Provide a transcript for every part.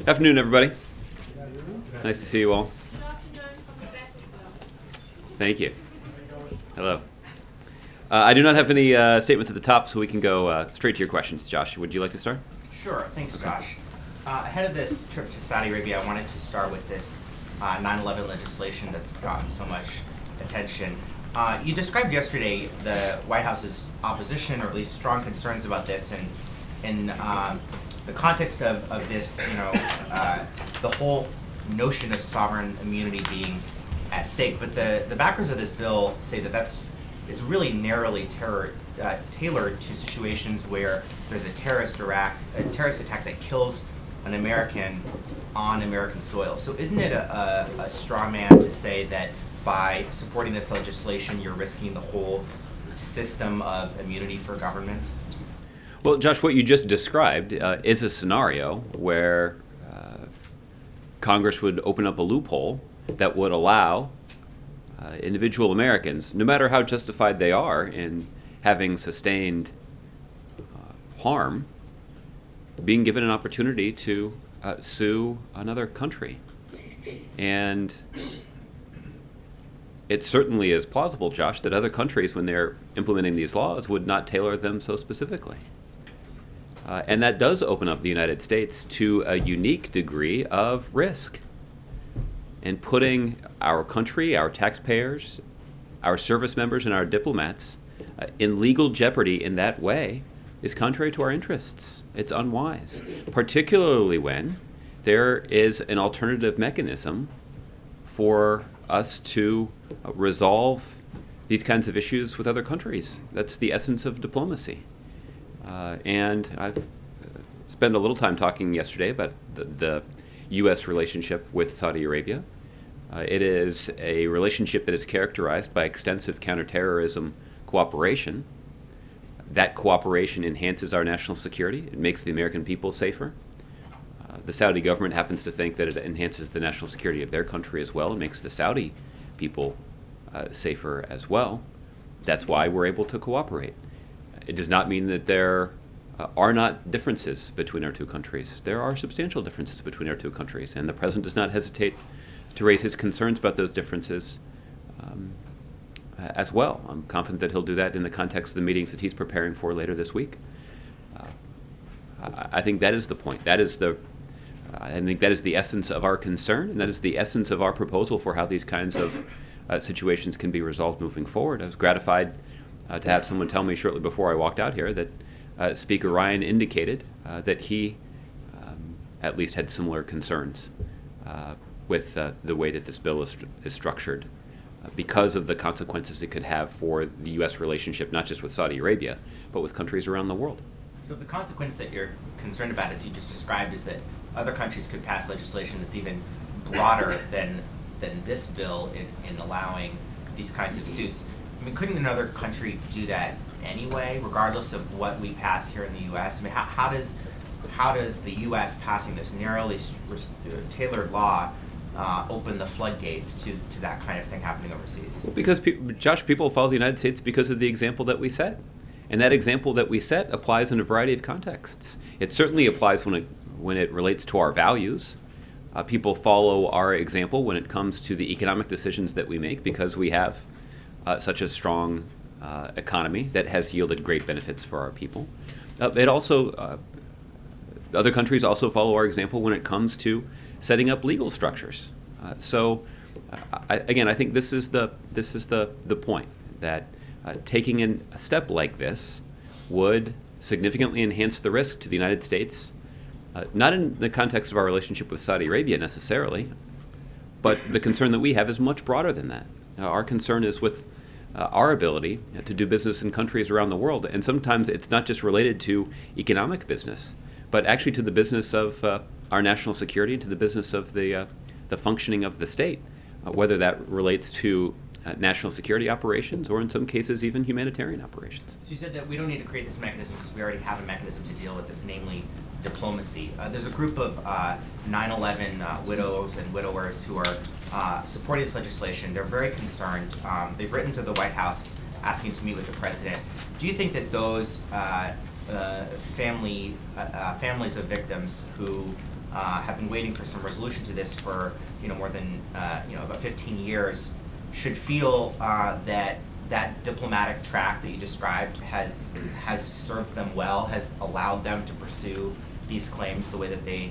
Afternoon, everybody. Nice to see you all. Thank you. Hello. I do not have any statements at the top, so we can go straight to your questions. Josh, would you like to start? Sure. Thanks, Josh. Ahead of this trip to Saudi Arabia, I wanted to start with this 9/11 legislation that's gotten so much attention. You described yesterday the White House's opposition, or at least strong concerns about this, and in the context of this, the whole notion of sovereign immunity being at stake. But the backers of this bill say that it's really narrowly tailored to situations where there's a terrorist attack that kills an American on American soil. So isn't it a straw man to say that by supporting this legislation, you're risking the whole system of immunity for governments? Well, Josh, what you just described is a scenario where Congress would open up a loophole that would allow individual Americans, no matter how justified they are in having sustained harm, being given an opportunity to sue another country. And it certainly is plausible, Josh, that other countries, when they're implementing these laws, would not tailor them so specifically. And that does open up the United States to a unique degree of risk. And putting our country, our taxpayers, our service members, and our diplomats in legal jeopardy in that way is contrary to our interests. It's unwise, particularly when there is an alternative mechanism for us to resolve these kinds of issues with other countries. That's the essence of diplomacy. And I've spent a little time talking yesterday about the U.S. relationship with Saudi Arabia. It is a relationship that is characterized by extensive counterterrorism cooperation. That cooperation enhances our national security. It makes the American people safer. The Saudi government happens to think that it enhances the national security of their country as well. It makes the Saudi people safer as well. That's why we're able to cooperate. It does not mean that there are not differences between our two countries. There are substantial differences between our two countries, and the President does not hesitate to raise his concerns about those differences as well. I'm confident that he'll do that in the context of the meetings that he's preparing for later this week. I think that is the point. I think that is the essence of our concern, and that is the essence of our proposal for how these kinds of situations can be resolved moving forward. I was gratified to have someone tell me shortly before I walked out here that Speaker Ryan indicated that he at least had similar concerns with the way that this bill is structured because of the consequences it could have for the U.S. relationship, not just with Saudi Arabia, but with countries around the world. So the consequence that you're concerned about, as you just described, is that other countries could pass legislation that's even broader than this bill in allowing these kinds of suits. I mean, couldn't another country do that anyway, regardless of what we pass here in the U.S.? I mean, how does the U.S. passing this narrowly tailored law open the floodgates to that kind of thing happening overseas? Well, because, Josh, people follow the United States because of the example that we set. And that example that we set applies in a variety of contexts. It certainly applies when it relates to our values. People follow our example when it comes to the economic decisions that we make because we have such a strong economy that has yielded great benefits for our people. Other countries also follow our example when it comes to setting up legal structures. I think this is the point, that taking a step like this would significantly enhance the risk to the United States, not in the context of our relationship with Saudi Arabia necessarily, but the concern that we have is much broader than that. Our concern is with our ability to do business in countries around the world, and sometimes it's not just related to economic business, but actually to the business of our national security, to the business of the functioning of the state, whether that relates to national security operations or in some cases even humanitarian operations. So you said that we don't need to create this mechanism because we already have a mechanism to deal with this, namely diplomacy. There's a group of 9/11 widows and widowers who are supporting this legislation. They're very concerned. They've written to the White House asking to meet with the president. Do you think that those families of victims who have been waiting for some resolution to this for more than about 15 years, should feel that diplomatic track that you described has served them well, has allowed them to pursue these claims the way that they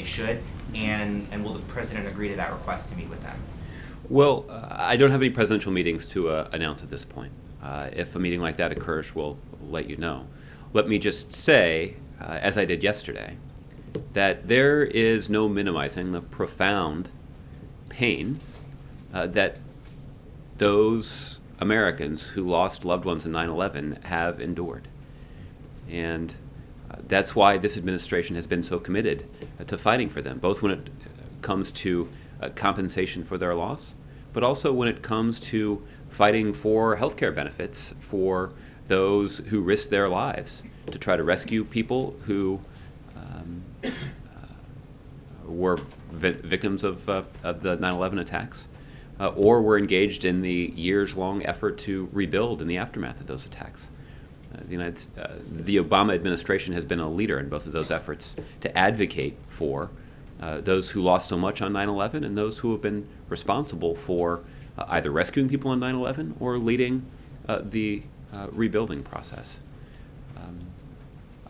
should, and will the president agree to that request to meet with them? Well, I don't have any presidential meetings to announce at this point. If a meeting like that occurs, we'll let you know. Let me just say, as I did yesterday, that there is no minimizing the profound pain that those Americans who lost loved ones in 9/11 have endured. And that's why this administration has been so committed to fighting for them, both when it comes to compensation for their loss, but also when it comes to fighting for health care benefits for those who risked their lives to try to rescue people who were victims of the 9/11 attacks, or were engaged in the years-long effort to rebuild in the aftermath of those attacks. The Obama administration has been a leader in both of those efforts to advocate for those who lost so much on 9/11 and those who have been responsible for either rescuing people on 9/11 or leading the rebuilding process.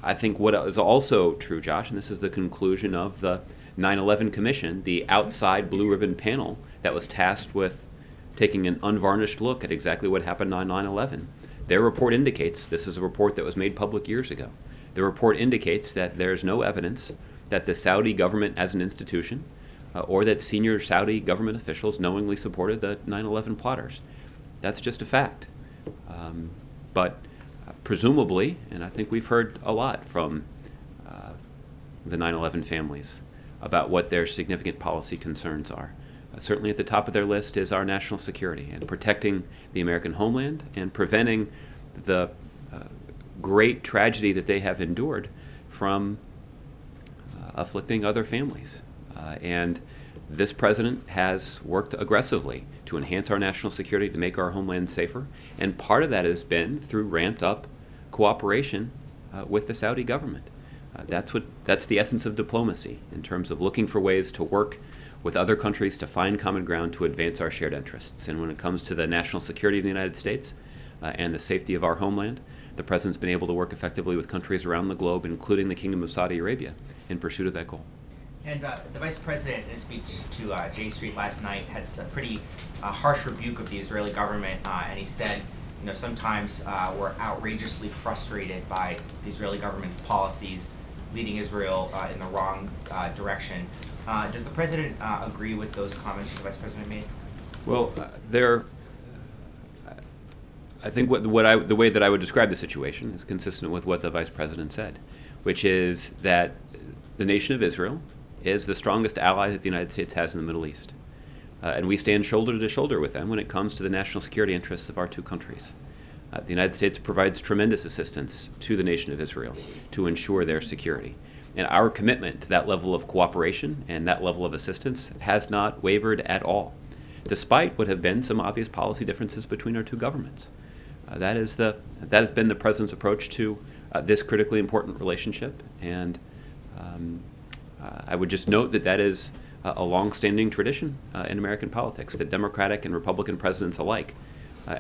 I think what is also true, Josh, and this is the conclusion of the 9/11 Commission, the outside blue ribbon panel that was tasked with taking an unvarnished look at exactly what happened on 9/11. Their report indicates, this is a report that was made public years ago, the report indicates that there's no evidence that the Saudi government as an institution or that senior Saudi government officials knowingly supported the 9/11 plotters. That's just a fact. But presumably, and I think we've heard a lot from the 9/11 families about what their significant policy concerns are. Certainly at the top of their list is our national security and protecting the American homeland and preventing the great tragedy that they have endured from afflicting other families. And this president has worked aggressively to enhance our national security, to make our homeland safer, and part of that has been through ramped up cooperation with the Saudi government. That's the essence of diplomacy, in terms of looking for ways to work with other countries to find common ground to advance our shared interests. And when it comes to the national security of the United States and the safety of our homeland, the president's been able to work effectively with countries around the globe, including the Kingdom of Saudi Arabia, in pursuit of that goal. And the vice president, in his speech to J Street last night, had a pretty harsh rebuke of the Israeli government, and he said, sometimes we're outrageously frustrated by the Israeli government's policies leading Israel in the wrong direction. Does the president agree with those comments the vice president made? Well, I think the way that I would describe the situation is consistent with what the vice president said, which is that the nation of Israel is the strongest ally that the United States has in the Middle East. And we stand shoulder to shoulder with them when it comes to the national security interests of our two countries. The United States provides tremendous assistance to the nation of Israel to ensure their security. And our commitment to that level of cooperation and that level of assistance has not wavered at all, despite what have been some obvious policy differences between our two governments. That has been the president's approach to this critically important relationship. And I would just note that is a long-standing tradition in American politics, that Democratic and Republican presidents alike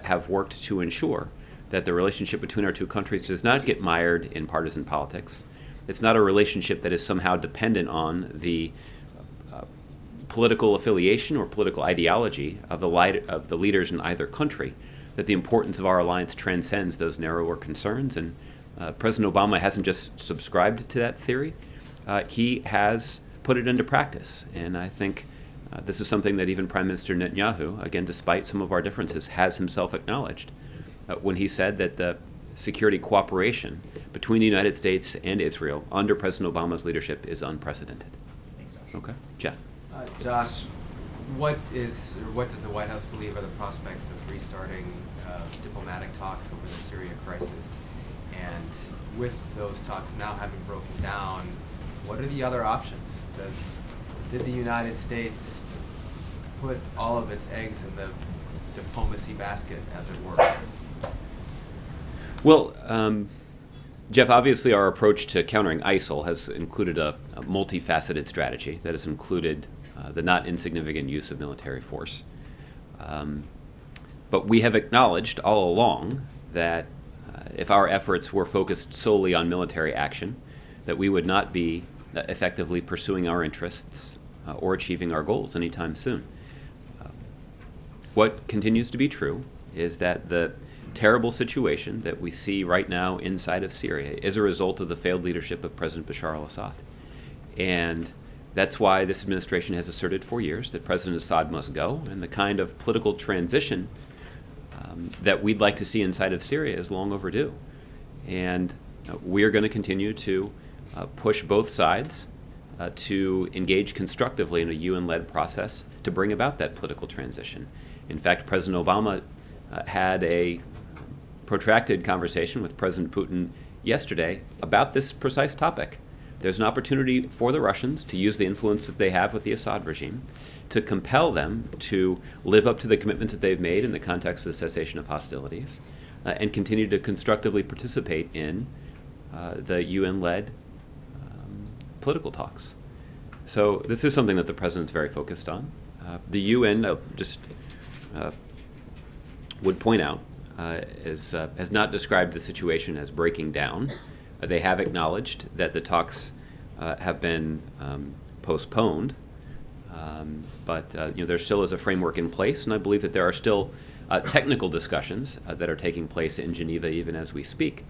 have worked to ensure that the relationship between our two countries does not get mired in partisan politics. It's not a relationship that is somehow dependent on the political affiliation or political ideology of the leaders in either country, that the importance of our alliance transcends those narrower concerns. And President Obama hasn't just subscribed to that theory, he has put it into practice. And I think this is something that even Prime Minister Netanyahu, again, despite some of our differences, has himself acknowledged when he said that the security cooperation between the United States and Israel under President Obama's leadership is unprecedented. Thanks, Josh. Okay, Jeff. Josh, what does the White House believe are the prospects of restarting diplomatic talks over the Syria crisis? And with those talks now having broken down, what are the other options? Did the United States put all of its eggs in the diplomacy basket, as it were? Well, Jeff, obviously our approach to countering ISIL has included a multifaceted strategy that has included the not insignificant use of military force. But we have acknowledged all along that if our efforts were focused solely on military action, that we would not be effectively pursuing our interests or achieving our goals anytime soon. What continues to be true is that the terrible situation that we see right now inside of Syria is a result of the failed leadership of President Bashar al-Assad. And that's why this administration has asserted for years that President Assad must go, and the kind of political transition that we'd like to see inside of Syria is long overdue. And we're going to continue to push both sides to engage constructively in a UN-led process to bring about that political transition. In fact, President Obama had a protracted conversation with President Putin yesterday about this precise topic. There's an opportunity for the Russians to use the influence that they have with the Assad regime to compel them to live up to the commitments that they've made in the context of the cessation of hostilities and continue to constructively participate in the UN-led political talks. So this is something that the president's very focused on. The UN would point out has not described the situation as breaking down. They have acknowledged that the talks have been postponed, but there still is a framework in place, and I believe that there are still technical discussions that are taking place in Geneva even as we speak.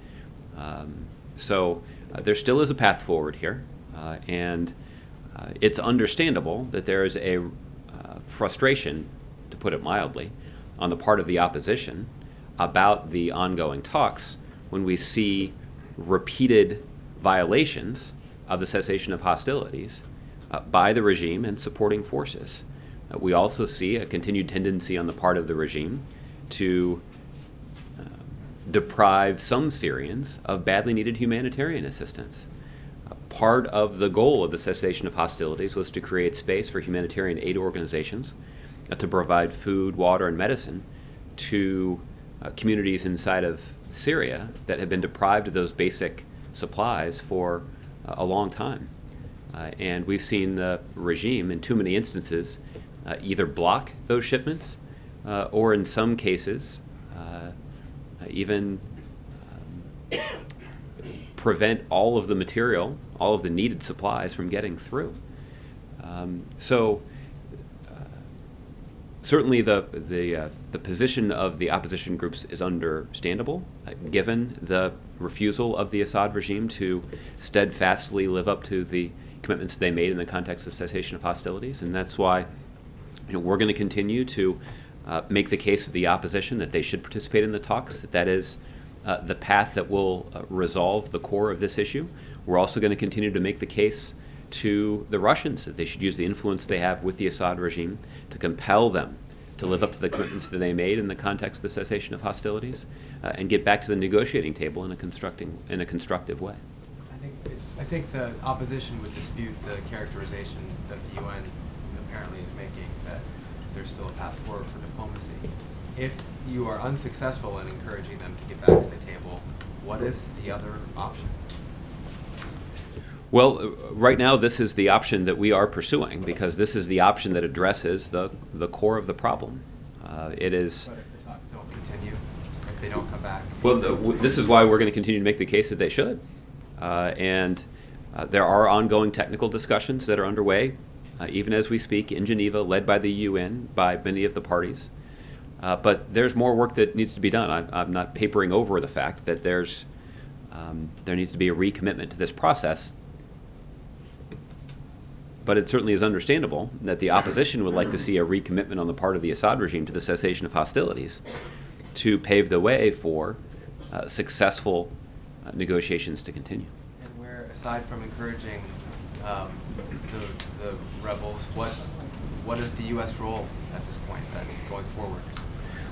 So there still is a path forward here, and it's understandable that there is a frustration, to put it mildly, on the part of the opposition about the ongoing talks when we see repeated violations of the cessation of hostilities by the regime and supporting forces. We also see a continued tendency on the part of the regime to deprive some Syrians of badly needed humanitarian assistance. Part of the goal of the cessation of hostilities was to create space for humanitarian aid organizations to provide food, water, and medicine to communities inside of Syria that have been deprived of those basic supplies for a long time. And we've seen the regime, in too many instances, either block those shipments or, in some cases, even prevent all of the material, all of the needed supplies from getting through. Certainly the position of the opposition groups is understandable, given the refusal of the Assad regime to steadfastly live up to the commitments they made in the context of cessation of hostilities. And that's why we're going to continue to make the case to the opposition that they should participate in the talks, that is the path that will resolve the core of this issue. We're also going to continue to make the case to the Russians that they should use the influence they have with the Assad regime to compel them to live up to the commitments that they made in the context of the cessation of hostilities and get back to the negotiating table in a constructive way. I think the opposition would dispute the characterization that the UN apparently is making, that there's still a path forward for diplomacy. If you are unsuccessful in encouraging them to get back to the table, what is the other option? Well, right now this is the option that we are pursuing because this is the option that addresses the core of the problem. It is. But if the talks don't continue, if they don't come back? Well, this is why we're going to continue to make the case that they should. And there are ongoing technical discussions that are underway, even as we speak, in Geneva, led by the UN, by many of the parties. But there's more work that needs to be done. I'm not papering over the fact that there needs to be a recommitment to this process. But it certainly is understandable that the opposition would like to see a recommitment on the part of the Assad regime to the cessation of hostilities to pave the way for successful negotiations to continue. And where, aside from encouraging the rebels, what is the U.S. role at this point then, going forward?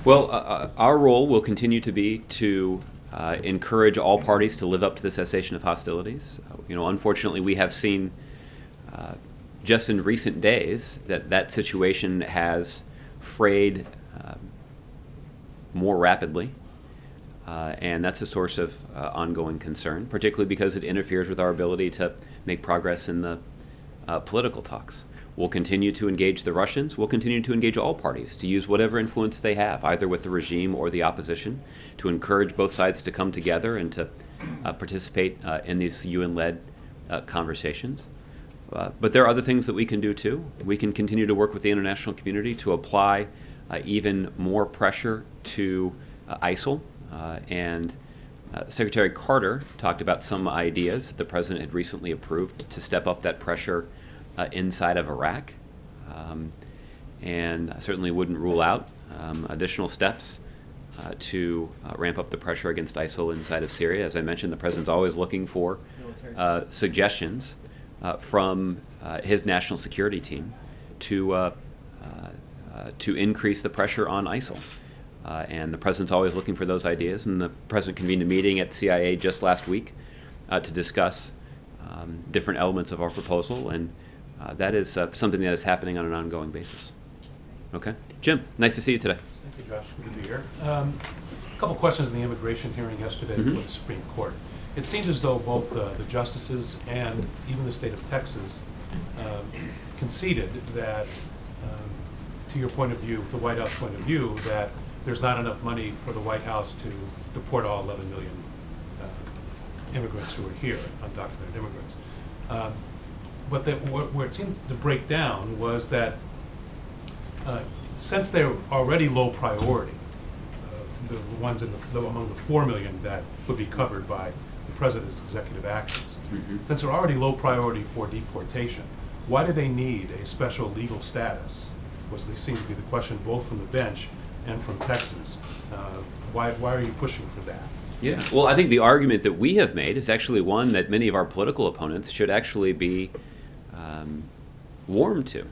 Well, our role will continue to be to encourage all parties to live up to the cessation of hostilities. Unfortunately, we have seen just in recent days that situation has frayed more rapidly. And that's a source of ongoing concern, particularly because it interferes with our ability to make progress in the political talks. We'll continue to engage the Russians. We'll continue to engage all parties to use whatever influence they have, either with the regime or the opposition, to encourage both sides to come together and to participate in these UN-led conversations. But there are other things that we can do too. We can continue to work with the international community to apply even more pressure to ISIL. And Secretary Carter talked about some ideas that the president had recently approved to step up that pressure inside of Iraq. And I certainly wouldn't rule out additional steps to ramp up the pressure against ISIL inside of Syria. As I mentioned, the president's always looking for suggestions from his national security team to increase the pressure on ISIL. And the president's always looking for those ideas, and the president convened a meeting at CIA just last week to discuss different elements of our proposal, and that is something that is happening on an ongoing basis. Okay. Jim, nice to see you today. Thank you, Josh. Good to be here. A couple questions in the immigration hearing yesterday before the Supreme Court. It seemed as though both the justices and even the state of Texas conceded that, to your point of view, the White House point of view, that there's not enough money for the White House to deport all 11 million immigrants who are here, undocumented immigrants. But that where it seemed to break down was that since they're already low priority, the ones among the 4 million that would be covered by the president's executive actions, since they're already low priority for deportation, why do they need a special legal status? Was they seem to be the question both from the bench and from Texas. Why are you pushing for that? Yeah, well, I think the argument that we have made is actually one that many of our political opponents should actually be warm to.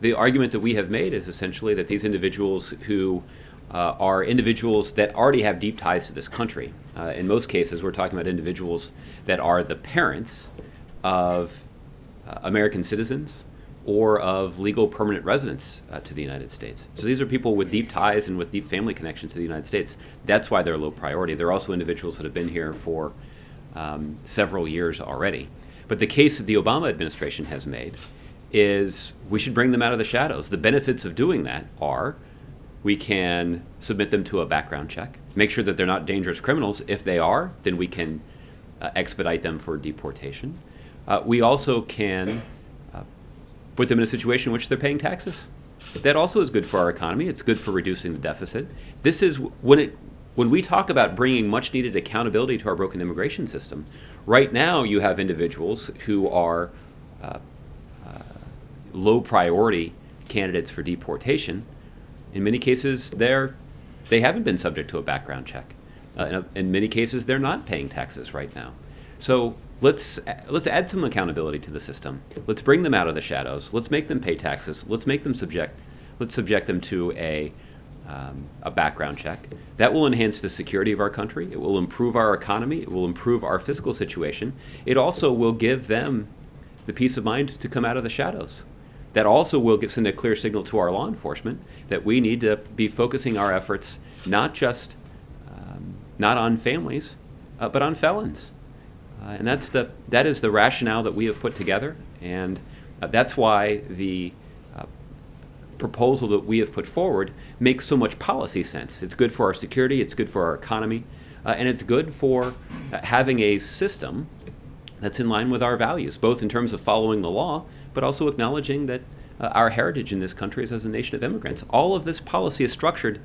The argument that we have made is essentially that these individuals who are individuals that already have deep ties to this country. In most cases, we're talking about individuals that are the parents of American citizens or of legal permanent residents to the United States. So these are people with deep ties and with deep family connections to the United States. That's why they're low priority. They're also individuals that have been here for several years already. But the case that the Obama administration has made is we should bring them out of the shadows. The benefits of doing that are we can submit them to a background check, make sure that they're not dangerous criminals. If they are, then we can expedite them for deportation. We also can put them in a situation in which they're paying taxes. That also is good for our economy. It's good for reducing the deficit. This is when we talk about bringing much needed accountability to our broken immigration system. Right now, you have individuals who are low priority candidates for deportation. In many cases, they haven't been subject to a background check. In many cases, they're not paying taxes right now. So let's add some accountability to the system. Let's bring them out of the shadows. Let's make them pay taxes. Let's subject them to a background check. That will enhance the security of our country. It will improve our economy. It will improve our fiscal situation. It also will give them the peace of mind to come out of the shadows. That also will send a clear signal to our law enforcement that we need to be focusing our efforts not just not on families, but on felons. And that is the rationale that we have put together, and that's why the proposal that we have put forward makes so much policy sense. It's good for our security, it's good for our economy, and it's good for having a system that's in line with our values, both in terms of following the law, but also acknowledging that our heritage in this country is as a nation of immigrants. All of this policy is structured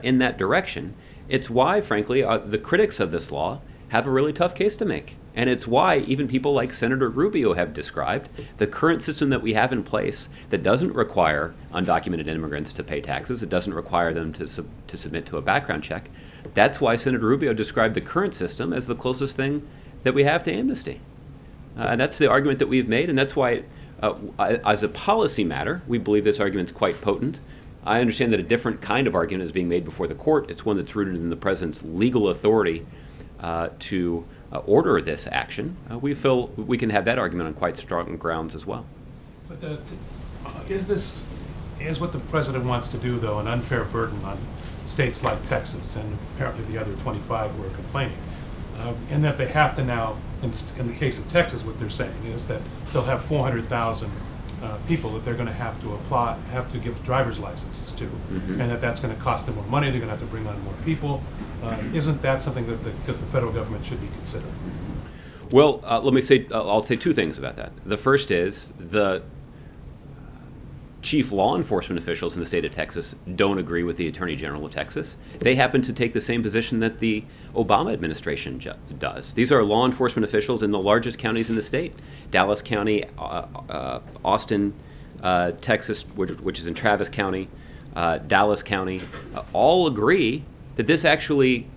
in that direction. It's why, frankly, the critics of this law have a really tough case to make. And it's why even people like Senator Rubio have described the current system that we have in place that doesn't require undocumented immigrants to pay taxes. It doesn't require them to submit to a background check. That's why Senator Rubio described the current system as the closest thing that we have to amnesty. And that's the argument that we've made, and that's why, as a policy matter, we believe this argument is quite potent. I understand that a different kind of argument is being made before the court. It's one that's rooted in the president's legal authority to order this action. We feel we can have that argument on quite strong grounds as well. But is what the president wants to do, though, an unfair burden on states like Texas and apparently the other 25 who are complaining. And that they have to now, in the case of Texas, what they're saying is that they'll have 400,000 people that they're going to have to apply, have to give driver's licenses to, and that's going to cost them more money. They're going to have to bring on more people. Isn't that something that the federal government should be considering? Well, let me say, I'll say two things about that. The first is the chief law enforcement officials in the state of Texas don't agree with the Attorney General of Texas. They happen to take the same position that the Obama administration does. These are law enforcement officials in the largest counties in the state: Dallas County, Austin, Texas, which is in Travis County, Dallas County, all agree that this actually,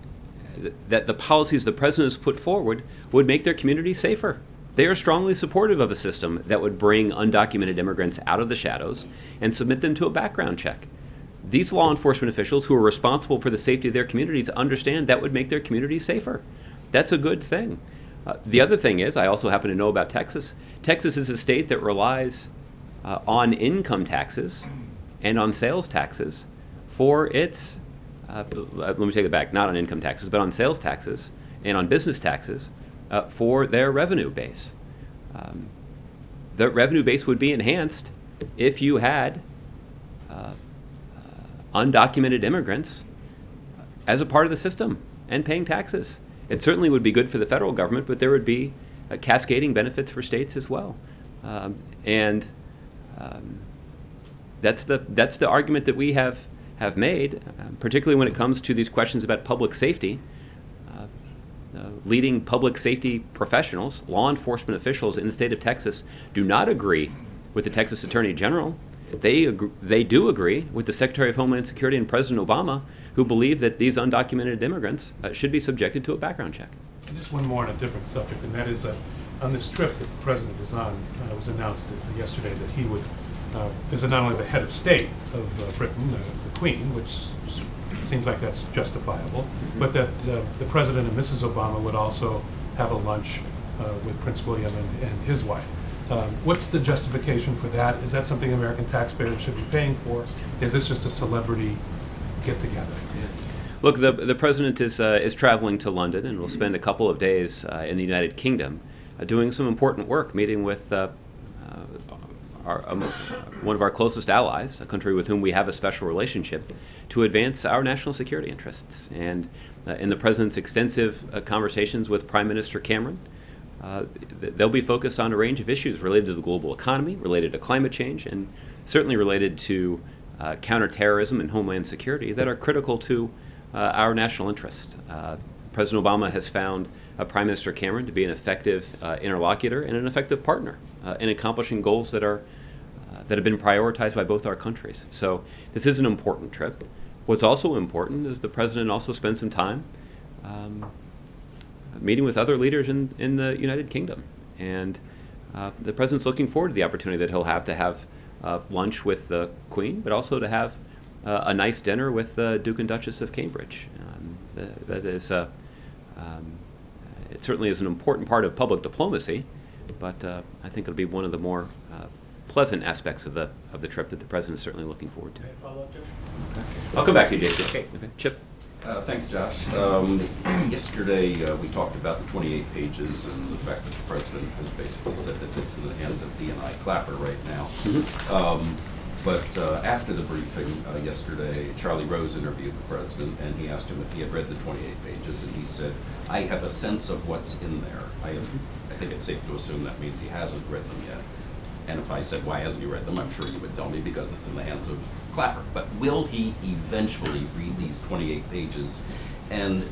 that the policies the president has put forward would make their community safer. They are strongly supportive of a system that would bring undocumented immigrants out of the shadows and submit them to a background check. These law enforcement officials who are responsible for the safety of their communities understand that would make their communities safer. That's a good thing. The other thing is, I also happen to know about Texas. Texas is a state that relies on income taxes and on sales taxes for its, let me take it back, not on income taxes, but on sales taxes and on business taxes for their revenue base. The revenue base would be enhanced if you had undocumented immigrants as a part of the system and paying taxes. It certainly would be good for the federal government, but there would be cascading benefits for states as well. That's the argument that we have made, particularly when it comes to these questions about public safety. Leading public safety professionals, law enforcement officials in the state of Texas, do not agree with the Texas Attorney General. They do agree with the Secretary of Homeland Security and President Obama, who believe that these undocumented immigrants should be subjected to a background check. And just one more on a different subject, and that is on this trip that the president is on, it was announced yesterday that he would visit not only the head of state of Britain, the Queen, which seems like that's justifiable, but that the president and Mrs. Obama would also have a lunch with Prince William and his wife. What's the justification for that? Is that something American taxpayers should be paying for? Is this just a celebrity get-together? Look, the president is traveling to London and will spend a couple of days in the United Kingdom doing some important work, meeting with one of our closest allies, a country with whom we have a special relationship, to advance our national security interests. And in the president's extensive conversations with Prime Minister Cameron, they'll be focused on a range of issues related to the global economy, related to climate change, and certainly related to counterterrorism and homeland security that are critical to our national interest. President Obama has found Prime Minister Cameron to be an effective interlocutor and an effective partner in accomplishing goals that have been prioritized by both our countries. So this is an important trip. What's also important is the president also spent some time meeting with other leaders in the United Kingdom. And the president's looking forward to the opportunity that he'll have to have lunch with the Queen, but also to have a nice dinner with the Duke and Duchess of Cambridge. That is, it certainly is an important part of public diplomacy, but I think it'll be one of the more pleasant aspects of the trip that the president is certainly looking forward to. I'll come back to you, Jason. Okay. Chip. Thanks, Josh. Yesterday, we talked about the 28 pages and the fact that the president has basically said that it's in the hands of D&I Clapper right now. But after the briefing yesterday, Charlie Rose interviewed the president, and he asked him if he had read the 28 pages, and he said, "I have a sense of what's in there." I think it's safe to assume that means he hasn't read them yet. And if I said, "Why hasn't he read them?" I'm sure you would tell me because it's in the hands of Clapper. But will he eventually read these 28 pages? And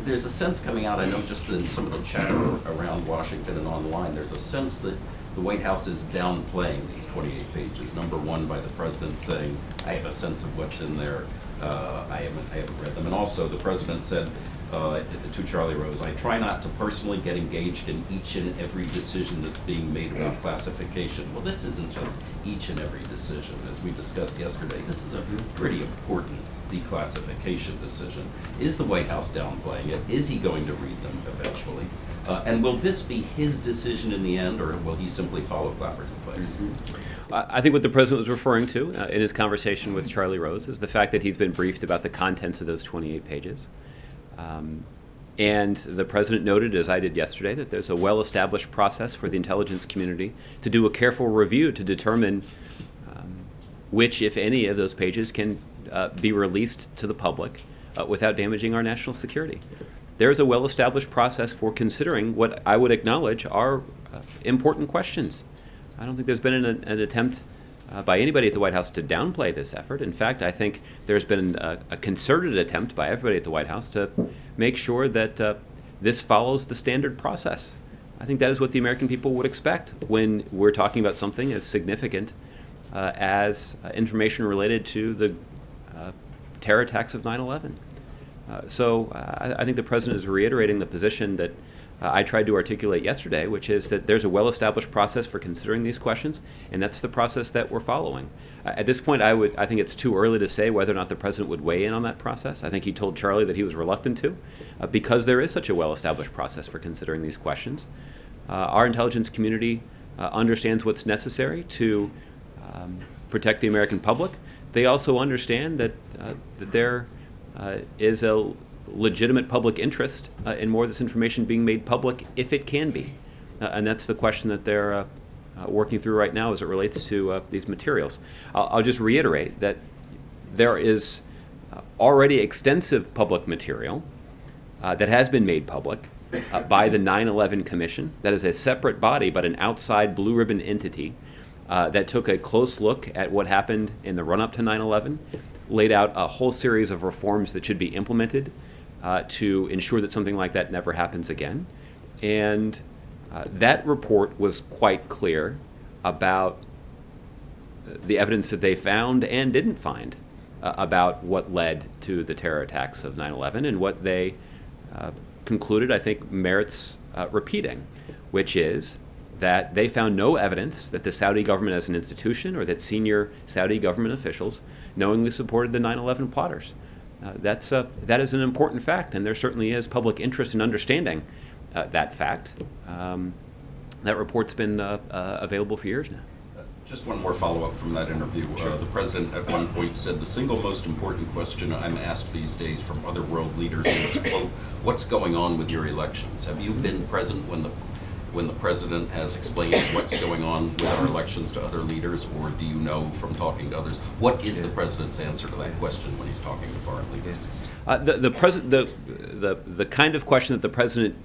there's a sense coming out, I know just in some of the chatter around Washington and online, there's a sense that the White House is downplaying these 28 pages. Number one, by the president saying, "I have a sense of what's in there. I haven't read them." And also, the president said to Charlie Rose, "I try not to personally get engaged in each and every decision that's being made about classification." Well, this isn't just each and every decision. As we discussed yesterday, this is a pretty important declassification decision. Is the White House downplaying it? Is he going to read them eventually? And will this be his decision in the end, or will he simply follow Clapper's advice? I think what the president was referring to in his conversation with Charlie Rose is the fact that he's been briefed about the contents of those 28 pages. And the president noted, as I did yesterday, that there's a well-established process for the intelligence community to do a careful review to determine which, if any, of those pages can be released to the public without damaging our national security. There's a well-established process for considering what I would acknowledge are important questions. I don't think there's been an attempt by anybody at the White House to downplay this effort. In fact, I think there's been a concerted attempt by everybody at the White House to make sure that this follows the standard process. I think that is what the American people would expect when we're talking about something as significant as information related to the terror attacks of 9/11. So I think the president is reiterating the position that I tried to articulate yesterday, which is that there's a well-established process for considering these questions, and that's the process that we're following. At this point, I think it's too early to say whether or not the president would weigh in on that process. I think he told Charlie that he was reluctant to, because there is such a well-established process for considering these questions. Our intelligence community understands what's necessary to protect the American public. They also understand that there is a legitimate public interest in more of this information being made public if it can be. And that's the question that they're working through right now as it relates to these materials. I'll just reiterate that there is already extensive public material that has been made public by the 9/11 Commission. That is a separate body, but an outside blue ribbon entity that took a close look at what happened in the run-up to 9/11, laid out a whole series of reforms that should be implemented to ensure that something like that never happens again. And that report was quite clear about the evidence that they found and didn't find about what led to the terror attacks of 9/11, and what they concluded, I think, merits repeating, which is that they found no evidence that the Saudi government as an institution or that senior Saudi government officials knowingly supported the 9/11 plotters. That is an important fact, and there certainly is public interest in understanding that fact. That report's been available for years now. Just one more follow-up from that interview. The president at one point said, "The single most important question I'm asked these days from other world leaders is, quote, what's going on with your elections?" Have you been present when the president has explained what's going on with our elections to other leaders, or do you know from talking to others? What is the president's answer to that question when he's talking to foreign leaders? The kind of question that the president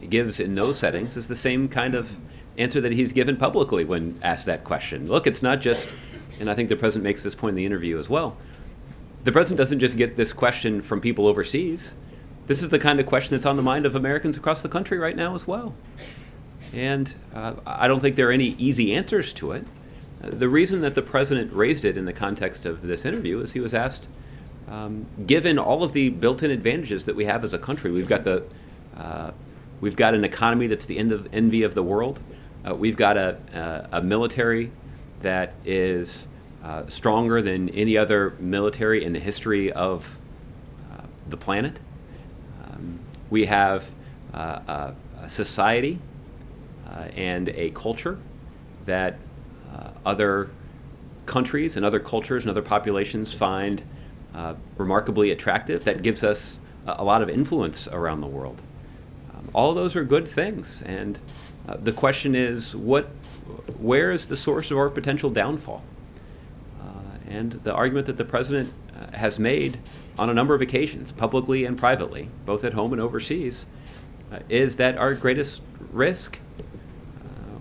gives in those settings is the same kind of answer that he's given publicly when asked that question. Look, it's not just, and I think the president makes this point in the interview as well, the president doesn't just get this question from people overseas. This is the kind of question that's on the mind of Americans across the country right now as well. And I don't think there are any easy answers to it. The reason that the president raised it in the context of this interview is he was asked, given all of the built-in advantages that we have as a country, we've got an economy that's the envy of the world. We've got a military that is stronger than any other military in the history of the planet. We have a society and a culture that other countries and other cultures and other populations find remarkably attractive. That gives us a lot of influence around the world. All of those are good things, and the question is, where is the source of our potential downfall? And the argument that the president has made on a number of occasions, publicly and privately, both at home and overseas, is that our greatest risk,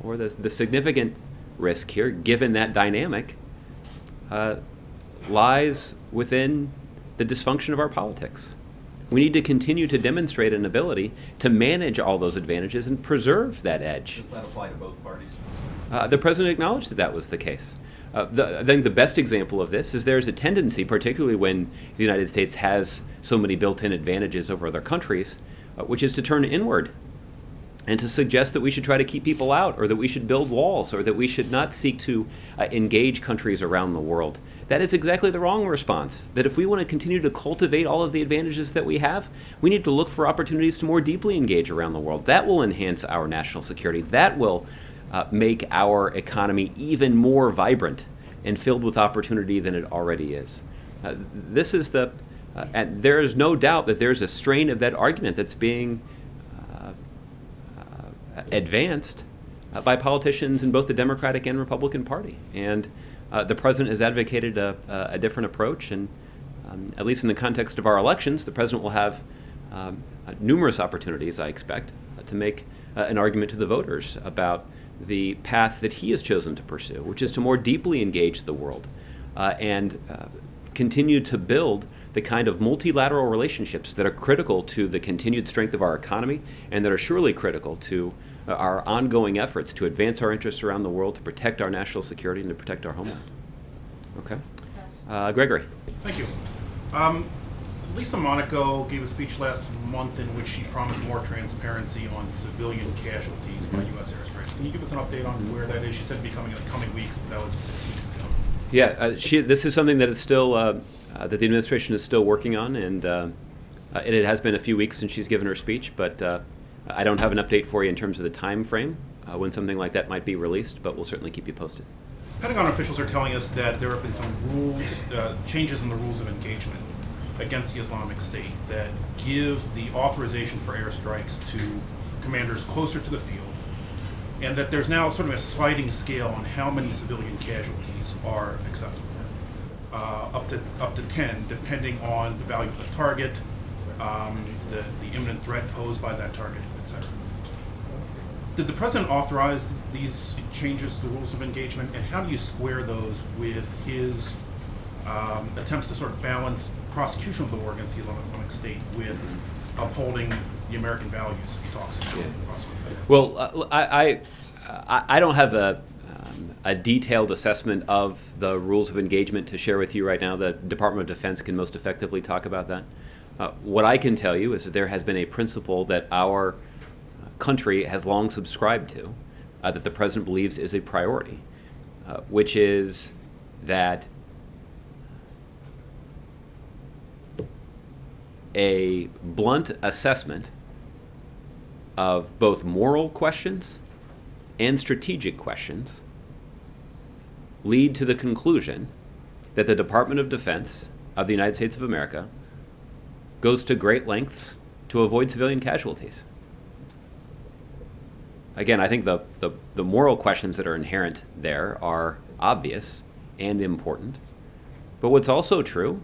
or the significant risk here, given that dynamic, lies within the dysfunction of our politics. We need to continue to demonstrate an ability to manage all those advantages and preserve that edge. Does that apply to both parties? The president acknowledged that that was the case. I think the best example of this is there's a tendency, particularly when the United States has so many built-in advantages over other countries, which is to turn inward and to suggest that we should try to keep people out, or that we should build walls, or that we should not seek to engage countries around the world. That is exactly the wrong response. That if we want to continue to cultivate all of the advantages that we have, we need to look for opportunities to more deeply engage around the world. That will enhance our national security. That will make our economy even more vibrant and filled with opportunity than it already is. And there is no doubt that there's a strain of that argument that's being advanced by politicians in both the Democratic and Republican Party. And the president has advocated a different approach, and at least in the context of our elections, the president will have numerous opportunities, I expect, to make an argument to the voters about the path that he has chosen to pursue, which is to more deeply engage the world and continue to build the kind of multilateral relationships that are critical to the continued strength of our economy and that are surely critical to our ongoing efforts to advance our interests around the world, to protect our national security, and to protect our homeland. Okay. Gregory. Thank you. Lisa Monaco gave a speech last month in which she promised more transparency on civilian casualties by U.S. airstrikes. Can you give us an update on where that is? She said it'd be coming in the coming weeks, but that was 6 weeks ago. Yeah, this is something that is still that the administration is still working on, and it has been a few weeks since she's given her speech, but I don't have an update for you in terms of the time frame when something like that might be released, but we'll certainly keep you posted. Pentagon officials are telling us that there have been some rules, changes in the rules of engagement against the Islamic State that give the authorization for airstrikes to commanders closer to the field, and that there's now sort of a sliding scale on how many civilian casualties are acceptable, up to 10, depending on the value of the target, the imminent threat posed by that target, etc. Did the president authorize these changes to the rules of engagement, and how do you square those with his attempts to sort of balance prosecution of the war against the Islamic State with upholding the American values he talks about? Well, I don't have a detailed assessment of the rules of engagement to share with you right now. The Department of Defense can most effectively talk about that. What I can tell you is that there has been a principle that our country has long subscribed to, that the president believes is a priority, which is that a blunt assessment of both moral questions and strategic questions lead to the conclusion that the Department of Defense of the United States of America goes to great lengths to avoid civilian casualties. Again, I think the moral questions that are inherent there are obvious and important. But what's also true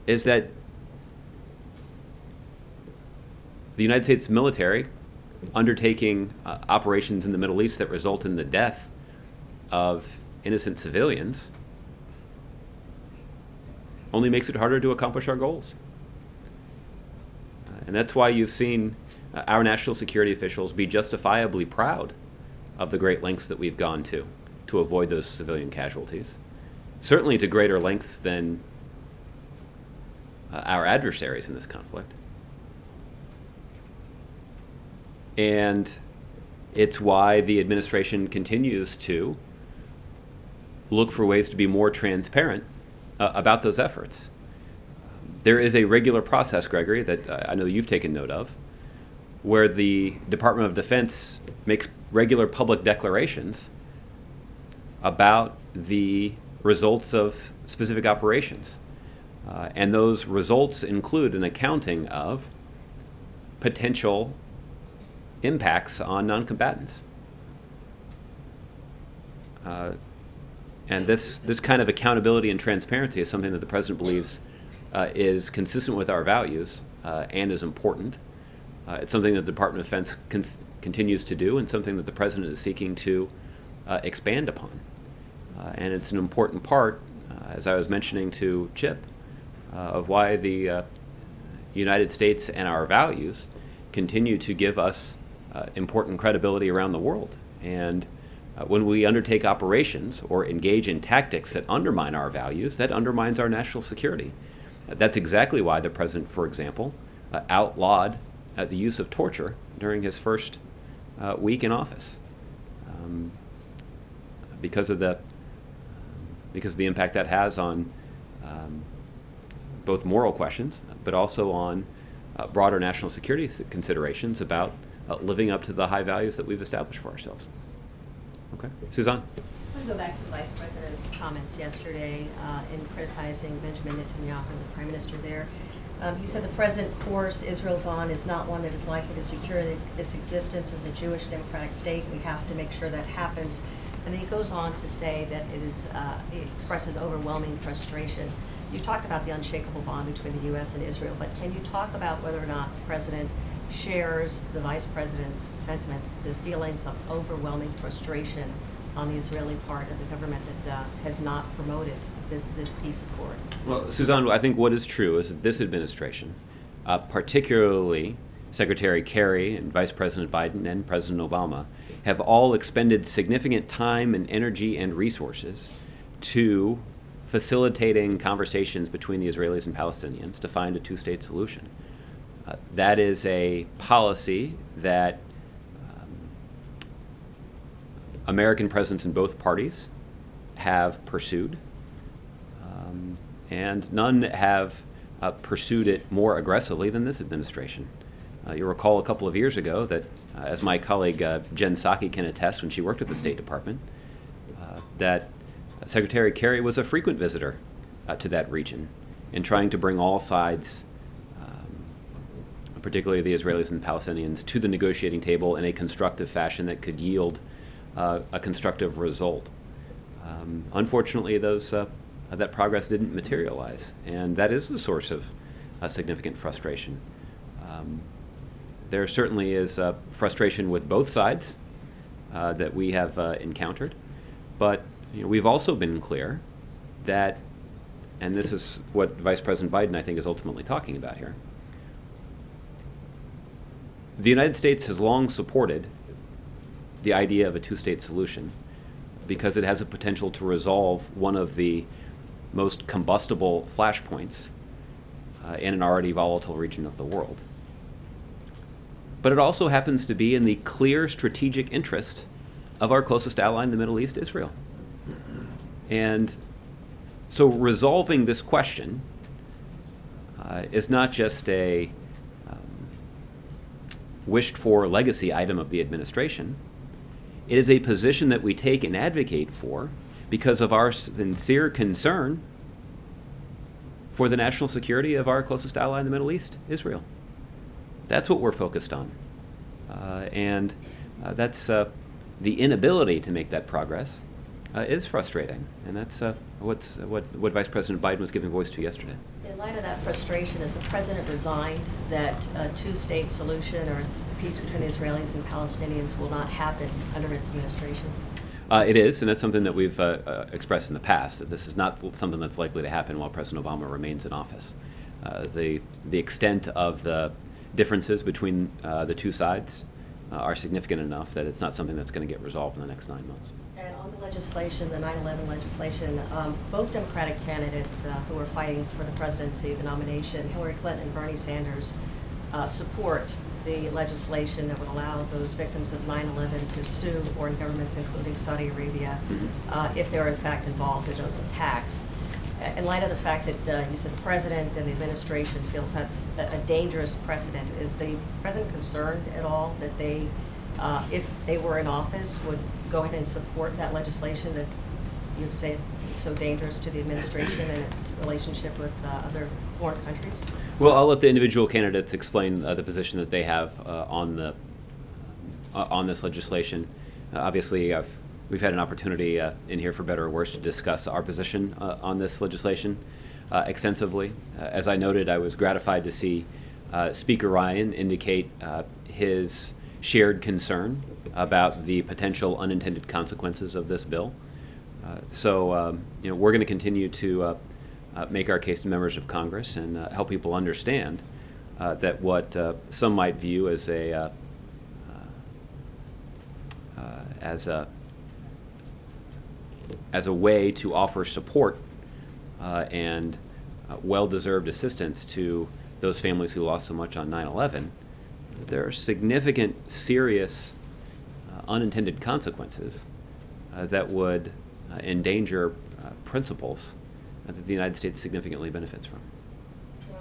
is that the United States military undertaking operations in the Middle East that result in the death of innocent civilians only makes it harder to accomplish our goals. And that's why you've seen our national security officials be justifiably proud of the great lengths that we've gone to avoid those civilian casualties, certainly to greater lengths than our adversaries in this conflict. And it's why the administration continues to look for ways to be more transparent about those efforts. There is a regular process, Gregory, that I know you've taken note of, where the Department of Defense makes regular public declarations about the results of specific operations. And those results include an accounting of potential impacts on non-combatants. And this kind of accountability and transparency is something that the president believes is consistent with our values and is important. It's something that the Department of Defense continues to do, and something that the president is seeking to expand upon. And it's an important part, as I was mentioning to Chip, of why the United States and our values continue to give us important credibility around the world. And when we undertake operations or engage in tactics that undermine our values, that undermines our national security. That's exactly why the president, for example, outlawed the use of torture during his first week in office, because of the impact that has on both moral questions, but also on broader national security considerations about living up to the high values that we've established for ourselves. Okay, Suzanne. I want to go back to the Vice President's comments yesterday in criticizing Benjamin Netanyahu, the Prime Minister there. He said the present course Israel's on is not one that is likely to secure its existence as a Jewish democratic state. We have to make sure that happens. And then he goes on to say that it expresses overwhelming frustration. You talked about the unshakable bond between the U.S. and Israel, but can you talk about whether or not the President shares the Vice President's sentiments, the feelings of overwhelming frustration on the Israeli part of the government that has not promoted this peace accord? Well, Suzanne, I think what is true is that this administration, particularly Secretary Kerry and Vice President Biden and President Obama, have all expended significant time and energy and resources to facilitating conversations between the Israelis and Palestinians to find a two-state solution. That is a policy that American presidents in both parties have pursued, and none have pursued it more aggressively than this administration. You'll recall a couple of years ago that, as my colleague Jen Psaki can attest when she worked at the State Department, that Secretary Kerry was a frequent visitor to that region in trying to bring all sides, particularly the Israelis and the Palestinians, to the negotiating table in a constructive fashion that could yield a constructive result. Unfortunately, that progress didn't materialize, and that is the source of significant frustration. There certainly is frustration with both sides that we have encountered, but we've also been clear that, and this is what Vice President Biden, I think, is ultimately talking about here, the United States has long supported the idea of a two-state solution because it has a potential to resolve one of the most combustible flashpoints in an already volatile region of the world. But it also happens to be in the clear strategic interest of our closest ally in the Middle East, Israel. And so resolving this question is not just a wished-for legacy item of the administration. It is a position that we take and advocate for because of our sincere concern for the national security of our closest ally in the Middle East, Israel. That's what we're focused on. And that's the inability to make that progress is frustrating. And that's what Vice President Biden was giving voice to yesterday. In light of that frustration, has the President resigned that a two-state solution or peace between the Israelis and Palestinians will not happen under his administration? It is, and that's something that we've expressed in the past, that this is not something that's likely to happen while President Obama remains in office. The extent of the differences between the two sides are significant enough that it's not something that's going to get resolved in the next 9 months. And on the legislation, the 9/11 legislation, both Democratic candidates who are fighting for the presidency, the nomination, Hillary Clinton and Bernie Sanders, support the legislation that would allow those victims of 9/11 to sue foreign governments, including Saudi Arabia, if they're in fact involved in those attacks. In light of the fact that you said the President and the administration feel that's a dangerous precedent, is the President concerned at all that they, if they were in office, would go ahead and support that legislation that you would say is so dangerous to the administration and its relationship with other foreign countries? Well, I'll let the individual candidates explain the position that they have on this legislation. Obviously, we've had an opportunity in here, for better or worse, to discuss our position on this legislation extensively. As I noted, I was gratified to see Speaker Ryan indicate his shared concern about the potential unintended consequences of this bill. So we're going to continue to make our case to members of Congress and help people understand that what some might view as a way to offer support and well-deserved assistance to those families who lost so much on 9/11 there are significant, serious, unintended consequences that would endanger principles that the United States significantly benefits from. So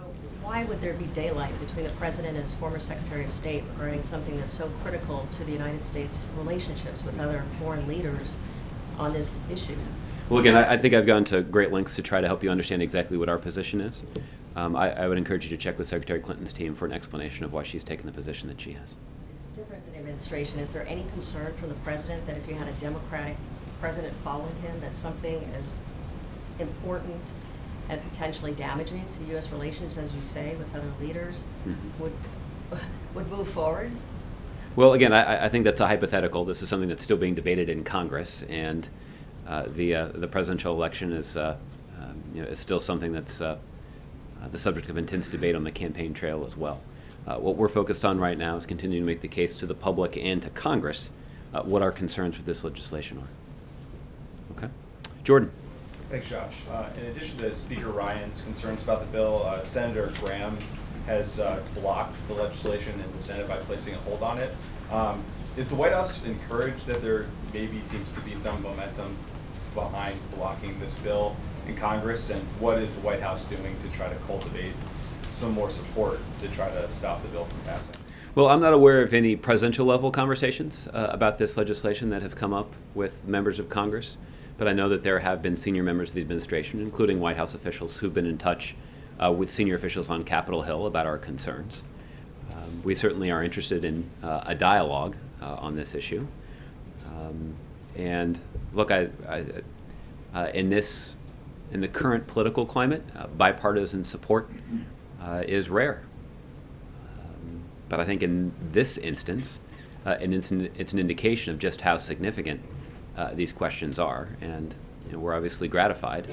why would there be daylight between the President and his former Secretary of State regarding something that's so critical to the United States' relationships with other foreign leaders on this issue? Well, again, I think I've gone to great lengths to try to help you understand exactly what our position is. I would encourage you to check with Secretary Clinton's team for an explanation of why she's taken the position that she has. It's different than administration. Is there any concern from the President that if you had a Democratic President following him, that something as important and potentially damaging to U.S. relations, as you say, with other leaders, would move forward? Well, again, I think that's a hypothetical. This is something that's still being debated in Congress, and the presidential election is is still something that's the subject of intense debate on the campaign trail as well. What we're focused on right now is continuing to make the case to the public and to Congress what our concerns with this legislation are. Okay, Jordan. Thanks, Josh. In addition to Speaker Ryan's concerns about the bill, Senator Graham has blocked the legislation in the Senate by placing a hold on it. Is the White House encouraged that there maybe seems to be some momentum behind blocking this bill in Congress, and what is the White House doing to try to cultivate some more support to try to stop the bill from passing? Well, I'm not aware of any presidential level conversations about this legislation that have come up with members of Congress, but I know that there have been senior members of the administration, including White House officials, who've been in touch with senior officials on Capitol Hill about our concerns. We certainly are interested in a dialogue on this issue. And look, in the current political climate, bipartisan support is rare. But I think in this instance, it's an indication of just how significant these questions are. And we're obviously gratified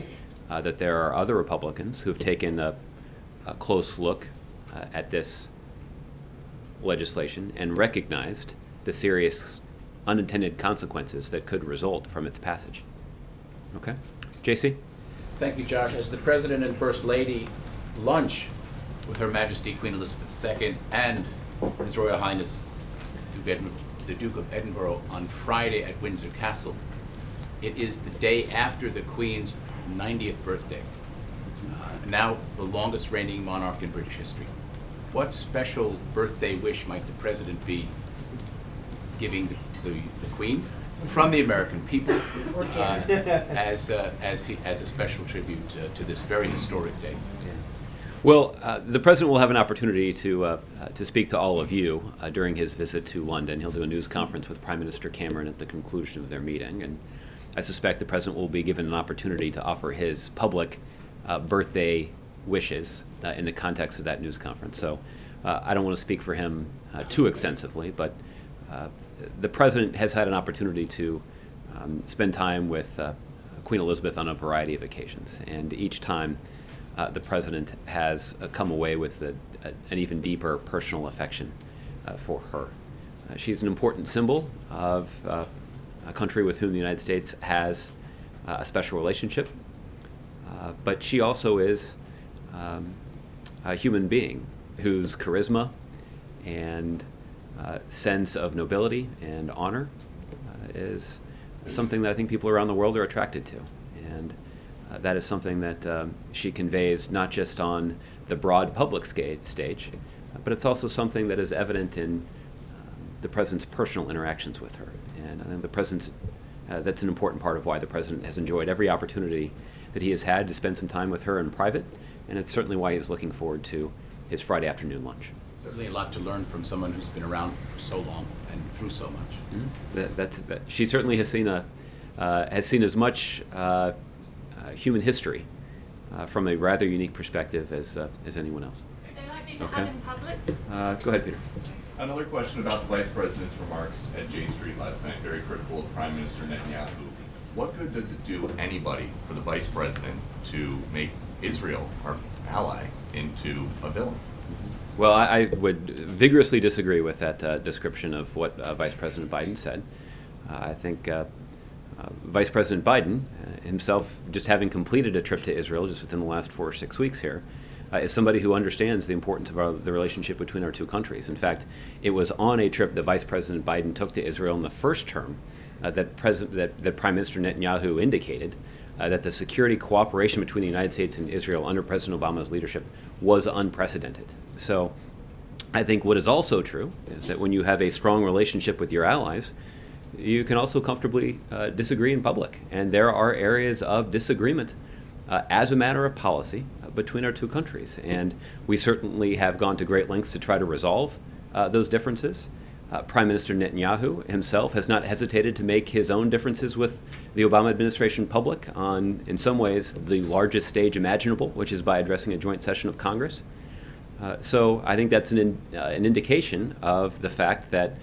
that there are other Republicans who've taken a close look at this legislation and recognized the serious unintended consequences that could result from its passage. Okay? JC? Thank you, Josh. As the President and First Lady lunch with Her Majesty Queen Elizabeth II and His Royal Highness the Duke of Edinburgh on Friday at Windsor Castle, it is the day after the Queen's 90th birthday, now the longest reigning monarch in British history. What special birthday wish might the President be giving the Queen from the American people as a special tribute to this very historic day? Well, the President will have an opportunity to speak to all of you during his visit to London. He'll do a news conference with Prime Minister Cameron at the conclusion of their meeting, and I suspect the President will be given an opportunity to offer his public birthday wishes in the context of that news conference. So I don't want to speak for him too extensively, but the President has had an opportunity to spend time with Queen Elizabeth on a variety of occasions, and each time the President has come away with an even deeper personal affection for her. She's an important symbol of a country with whom the United States has a special relationship, but she also is a human being whose charisma and sense of nobility and honor is something that I think people around the world are attracted to. And that is something that she conveys not just on the broad public stage, but it's also something that is evident in the President's personal interactions with her. And I think the President's, that's an important part of why the President has enjoyed every opportunity that he has had to spend some time with her in private, and it's certainly why he's looking forward to his Friday afternoon lunch. Certainly a lot to learn from someone who's been around for so long and through so much. Mm-hmm. She certainly has seen as much human history from a rather unique perspective as anyone else. Would they like me to have in public? Go ahead, Peter. Another question about the Vice President's remarks at J Street last night, very critical of Prime Minister Netanyahu. What good does it do anybody for the Vice President to make Israel, our ally, into a villain? Well, I would vigorously disagree with that description of what Vice President Biden said. I think Vice President Biden himself, just having completed a trip to Israel just within the last 4 or 6 weeks here, is somebody who understands the importance of the relationship between our two countries. In fact, it was on a trip that Vice President Biden took to Israel in the first term that Prime Minister Netanyahu indicated that the security cooperation between the United States and Israel under President Obama's leadership was unprecedented. So I think what is also true is that when you have a strong relationship with your allies, you can also comfortably disagree in public. And there are areas of disagreement as a matter of policy between our two countries. And we certainly have gone to great lengths to try to resolve those differences. Prime Minister Netanyahu himself has not hesitated to make his own differences with the Obama administration public on, in some ways, the largest stage imaginable, which is by addressing a joint session of Congress. So I think that's an indication of the fact that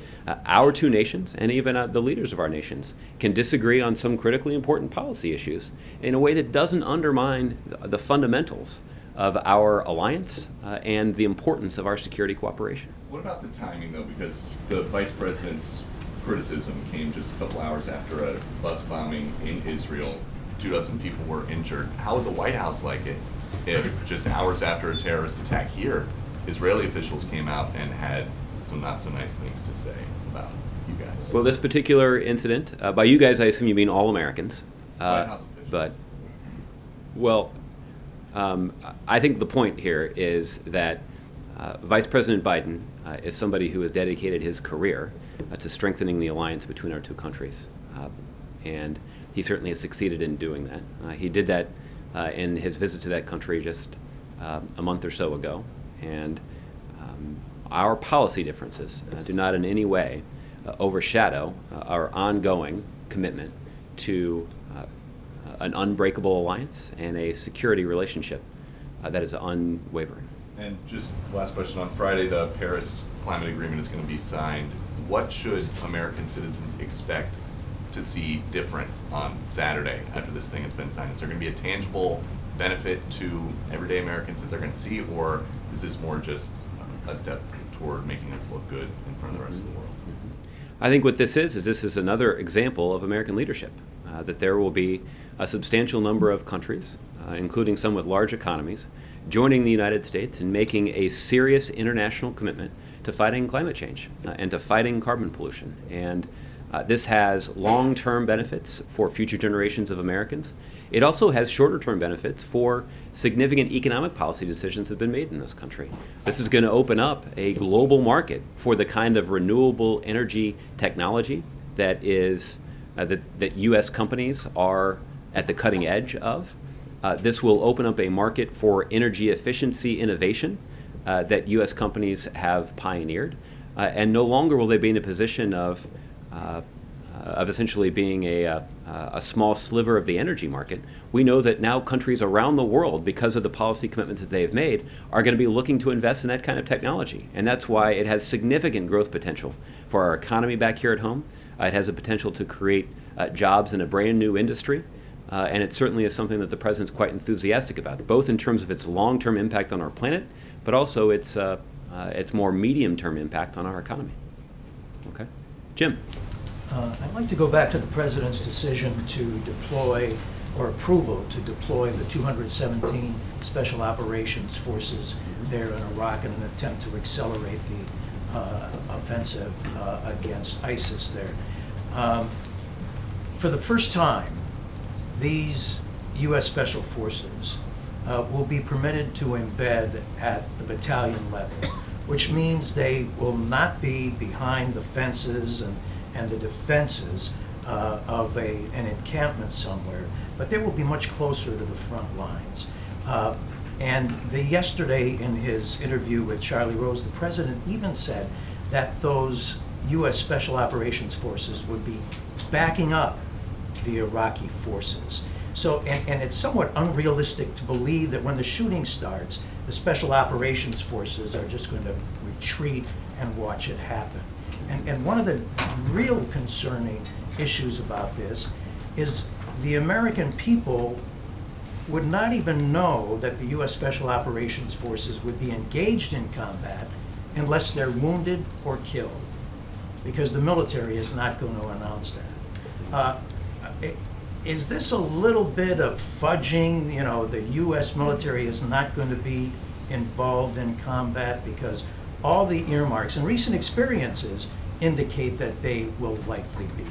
our two nations, and even the leaders of our nations, can disagree on some critically important policy issues in a way that doesn't undermine the fundamentals of our alliance and the importance of our security cooperation. What about the timing, though? Because the vice president's criticism came just a couple hours after a bus bombing in Israel. 24 people were injured. How would the White House like it if just hours after a terrorist attack here, Israeli officials came out and had some not so nice things to say about you guys? Well, this particular incident, by you guys I assume you mean all Americans. White House officials. But, well, I think the point here is that Vice President Biden is somebody who has dedicated his career to strengthening the alliance between our two countries. And he certainly has succeeded in doing that. He did that in his visit to that country just a month or so ago. And our policy differences do not in any way overshadow our ongoing commitment to an unbreakable alliance and a security relationship that is unwavering. And just last question, on Friday, the Paris Climate Agreement is going to be signed. What should American citizens expect to see different on Saturday after this thing has been signed? Is there going to be a tangible benefit to everyday Americans that they're going to see, or is this more just a step toward making us look good in front of the rest of the world? I think what this is another example of American leadership, that there will be a substantial number of countries, including some with large economies, joining the United States in making a serious international commitment to fighting climate change and to fighting carbon pollution. And this has long-term benefits for future generations of Americans. It also has shorter-term benefits for significant economic policy decisions that have been made in this country. This is going to open up a global market for the kind of renewable energy technology that is that U.S. companies are at the cutting edge of. This will open up a market for energy efficiency innovation that U.S. companies have pioneered, and no longer will they be in a position of essentially being a small sliver of the energy market. We know that now countries around the world, because of the policy commitments that they have made, are going to be looking to invest in that kind of technology. And that's why it has significant growth potential for our economy back here at home. It has a potential to create jobs in a brand new industry. And it certainly is something that the President's quite enthusiastic about, both in terms of its long-term impact on our planet, but also its more medium-term impact on our economy. Okay. Jim. I'd like to go back to the President's decision to deploy, or approval to deploy, the 217 Special Operations Forces there in Iraq in an attempt to accelerate the offensive against ISIS there. For the first time, these U.S. Special Forces will be permitted to embed at the battalion level, which means they will not be behind the fences and the defenses of an encampment somewhere, but they will be much closer to the front lines. And yesterday in his interview with Charlie Rose, the President even said that those U.S. Special Operations Forces would be backing up the Iraqi forces. So, and it's somewhat unrealistic to believe that when the shooting starts, the Special Operations Forces are just going to retreat and watch it happen. And one of the real concerning issues about this is the American people would not even know that the U.S. Special Operations Forces would be engaged in combat unless they're wounded or killed, because the military is not going to announce that. Is this a little bit of fudging? You know, the U.S. military is not going to be involved in combat? Because all the earmarks and recent experiences indicate that they will likely be.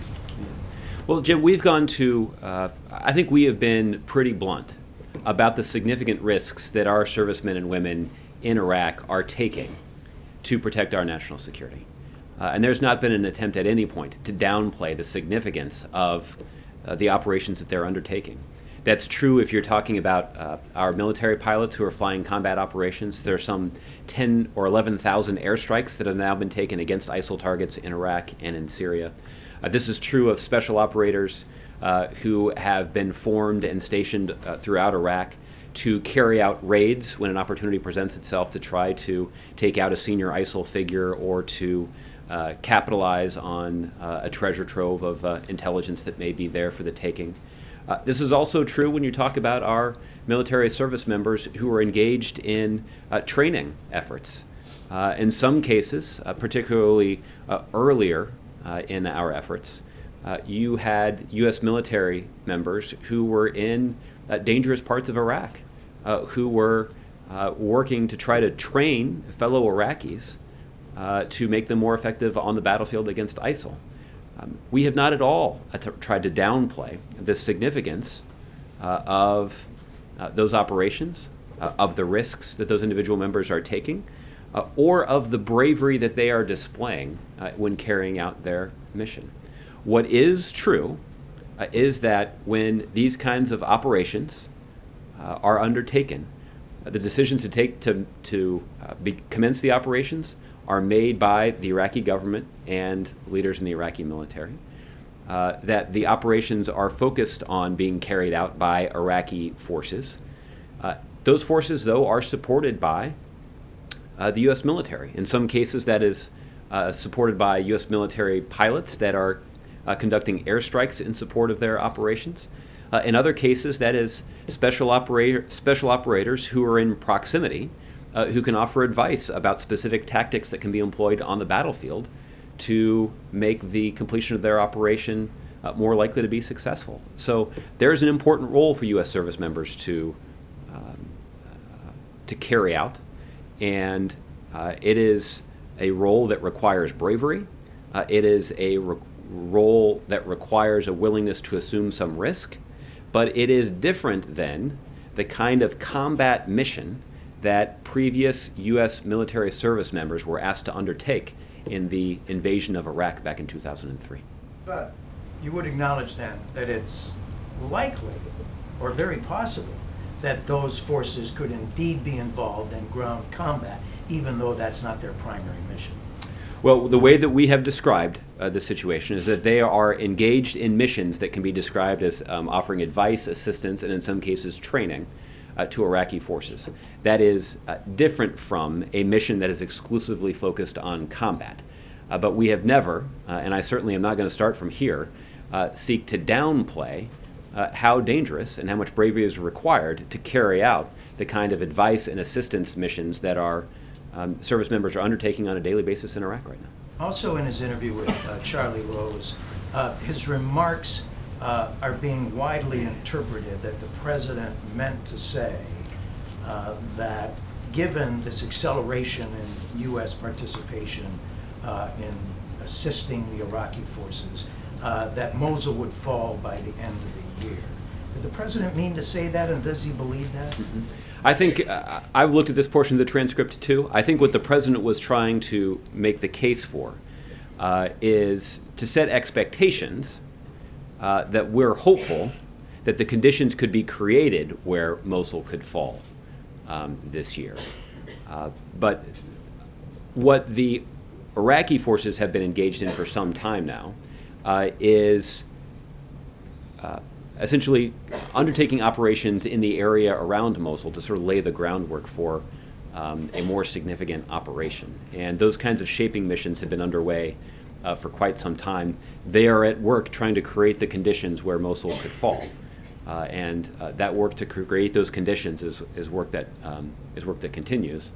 Well, Jim, we've gone to, I think we have been pretty blunt about the significant risks that our servicemen and women in Iraq are taking to protect our national security. And there's not been an attempt at any point to downplay the significance of the operations that they're undertaking. That's true if you're talking about our military pilots who are flying combat operations. There are some 10 or 11,000 airstrikes that have now been taken against ISIL targets in Iraq and in Syria. This is true of special operators who have been formed and stationed throughout Iraq to carry out raids when an opportunity presents itself to try to take out a senior ISIL figure or to capitalize on a treasure trove of intelligence that may be there for the taking. This is also true when you talk about our military service members who are engaged in training efforts. In some cases, particularly earlier in our efforts, you had U.S. military members who were in dangerous parts of Iraq, who were working to try to train fellow Iraqis to make them more effective on the battlefield against ISIL. We have not at all tried to downplay the significance of those operations, of the risks that those individual members are taking, or of the bravery that they are displaying when carrying out their mission. What is true is that when these kinds of operations are undertaken, the decisions to commence the operations are made by the Iraqi government and leaders in the Iraqi military, that the operations are focused on being carried out by Iraqi forces. Those forces, though, are supported by the U.S. military. In some cases, that is supported by U.S. military pilots that are conducting airstrikes in support of their operations. In other cases, that is special operators who are in proximity, who can offer advice about specific tactics that can be employed on the battlefield to make the completion of their operation more likely to be successful. So there's an important role for U.S. service members to carry out, and it is a role that requires bravery. It is a role that requires a willingness to assume some risk, but it is different than the kind of combat mission that previous U.S. military service members were asked to undertake in the invasion of Iraq back in 2003. But you would acknowledge then that it's likely or very possible that those forces could indeed be involved in ground combat, even though that's not their primary mission. Well, the way that we have described the situation is that they are engaged in missions that can be described as offering advice, assistance, and in some cases training to Iraqi forces. That is different from a mission that is exclusively focused on combat. But we have never, and I certainly am not going to start from here, seek to downplay how dangerous and how much bravery is required to carry out the kind of advice and assistance missions that our service members are undertaking on a daily basis in Iraq right now. Also in his interview with Charlie Rose, his remarks are being widely interpreted that the president meant to say that given this acceleration in U.S. participation in assisting the Iraqi forces, that Mosul would fall by the end of the year. Did the president mean to say that, and does he believe that? Mm-hmm. I think I've looked at this portion of the transcript too. I think what the president was trying to make the case for is to set expectations that we're hopeful that the conditions could be created where Mosul could fall this year. But what the Iraqi forces have been engaged in for some time now is essentially undertaking operations in the area around Mosul to sort of lay the groundwork for a more significant operation. And those kinds of shaping missions have been underway for quite some time. They are at work trying to create the conditions where Mosul could fall. And that work to create those conditions is work that continues.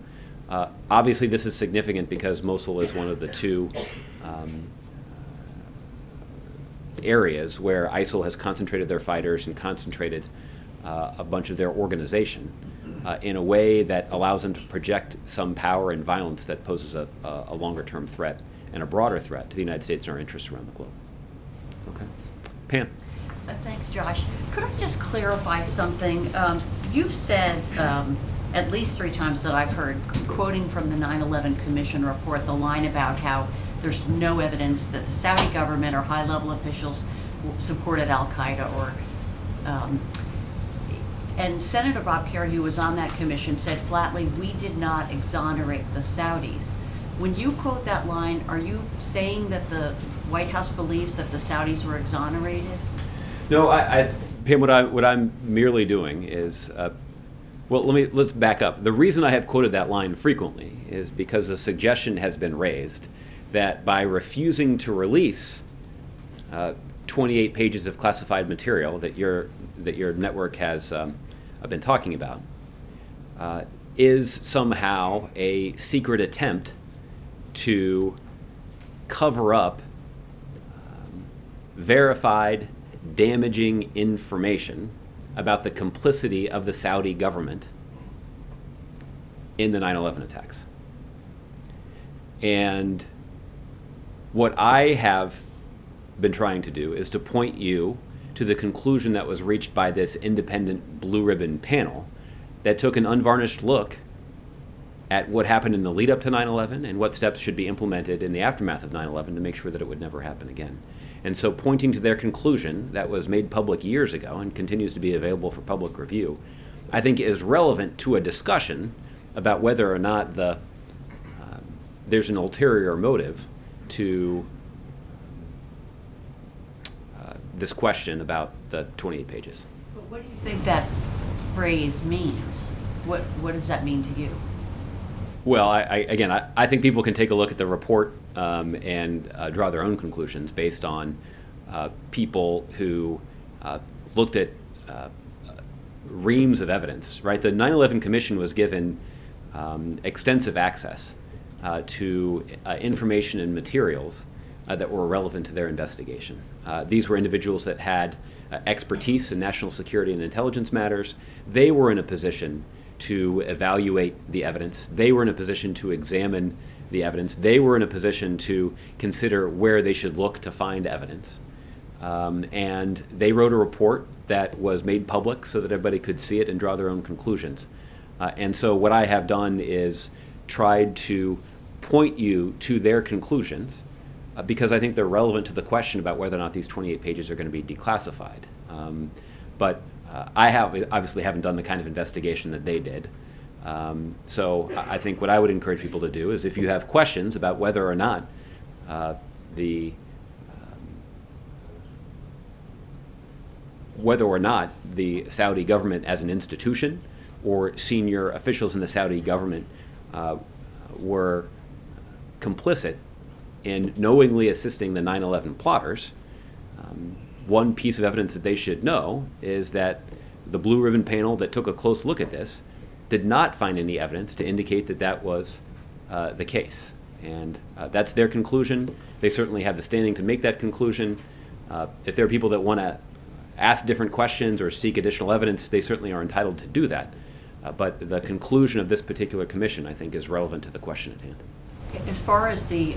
Obviously, this is significant because Mosul is one of the two areas where ISIL has concentrated their fighters and concentrated a bunch of their organization. in a way that allows them to project some power and violence that poses a longer-term threat and a broader threat to the United States and our interests around the globe. Okay. Pam. Thanks, Josh. Could I just clarify something? You've said at least 3 times that I've heard, quoting from the 9/11 Commission report, the line about how there's no evidence that the Saudi government or high-level officials supported al-Qaeda or and Senator Bob Kerrey, who was on that commission, said flatly, we did not exonerate the Saudis. When you quote that line, are you saying that the White House believes that the Saudis were exonerated? No, Pam, what I'm merely doing is, well, let's back up. The reason I have quoted that line frequently is because the suggestion has been raised that by refusing to release 28 pages of classified material that your network has been talking about is somehow a secret attempt to cover up verified, damaging information about the complicity of the Saudi government in the 9/11 attacks. And what I have been trying to do is to point you to the conclusion that was reached by this independent blue ribbon panel that took an unvarnished look at what happened in the lead up to 9/11 and what steps should be implemented in the aftermath of 9/11 to make sure that it would never happen again. And so pointing to their conclusion that was made public years ago and continues to be available for public review, I think is relevant to a discussion about whether or not there's an ulterior motive to this question about the 28 pages. But what do you think that phrase means? What does that mean to you? Well, I think people can take a look at the report and draw their own conclusions based on people who looked at reams of evidence, right? The 9/11 Commission was given extensive access to information and materials that were relevant to their investigation. These were individuals that had expertise in national security and intelligence matters. They were in a position to evaluate the evidence. They were in a position to examine the evidence. They were in a position to consider where they should look to find evidence. And they wrote a report that was made public so that everybody could see it and draw their own conclusions. And so what I have done is tried to point you to their conclusions because I think they're relevant to the question about whether or not these 28 pages are going to be declassified. But I obviously haven't done the kind of investigation that they did. So I think what I would encourage people to do is if you have questions about whether or not the Saudi government as an institution or senior officials in the Saudi government were complicit in knowingly assisting the 9/11 plotters, one piece of evidence that they should know is that the blue ribbon panel that took a close look at this did not find any evidence to indicate that that was the case. And that's their conclusion. They certainly have the standing to make that conclusion. If there are people that want to ask different questions or seek additional evidence, they certainly are entitled to do that. But the conclusion of this particular commission, I think, is relevant to the question at hand. As far as the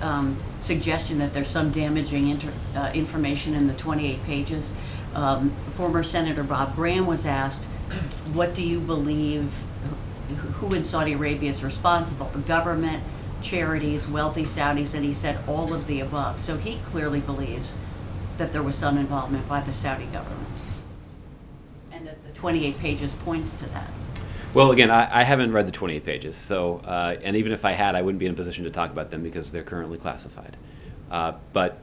suggestion that there's some damaging information in the 28 pages, former Senator Bob Graham was asked, what do you believe, who in Saudi Arabia is responsible? The government, charities, wealthy Saudis, and he said all of the above. So he clearly believes that there was some involvement by the Saudi government, and that the 28 pages points to that. Well, again, I haven't read the 28 pages, so and even if I had, I wouldn't be in a position to talk about them because they're currently classified. But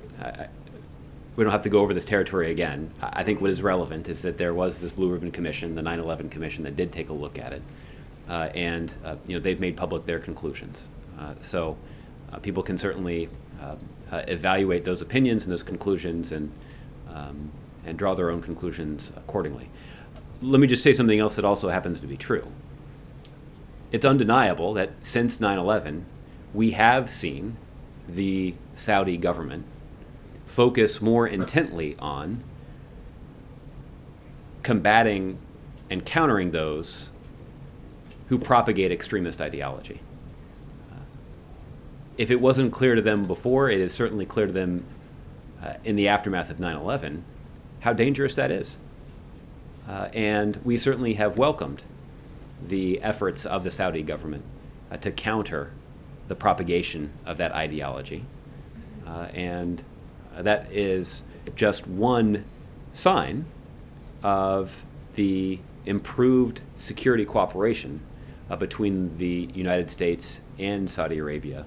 we don't have to go over this territory again. I think what is relevant is that there was this Blue Ribbon Commission, the 9/11 Commission, that did take a look at it, and they've made public their conclusions. So people can certainly evaluate those opinions and those conclusions and draw their own conclusions accordingly. Let me just say something else that also happens to be true. It's undeniable that since 9/11, we have seen the Saudi government focus more intently on combating and countering those who propagate extremist ideology. If it wasn't clear to them before, it is certainly clear to them in the aftermath of 9/11 how dangerous that is. And we certainly have welcomed the efforts of the Saudi government to counter the propagation of that ideology. And that is just one sign of the improved security cooperation between the United States and Saudi Arabia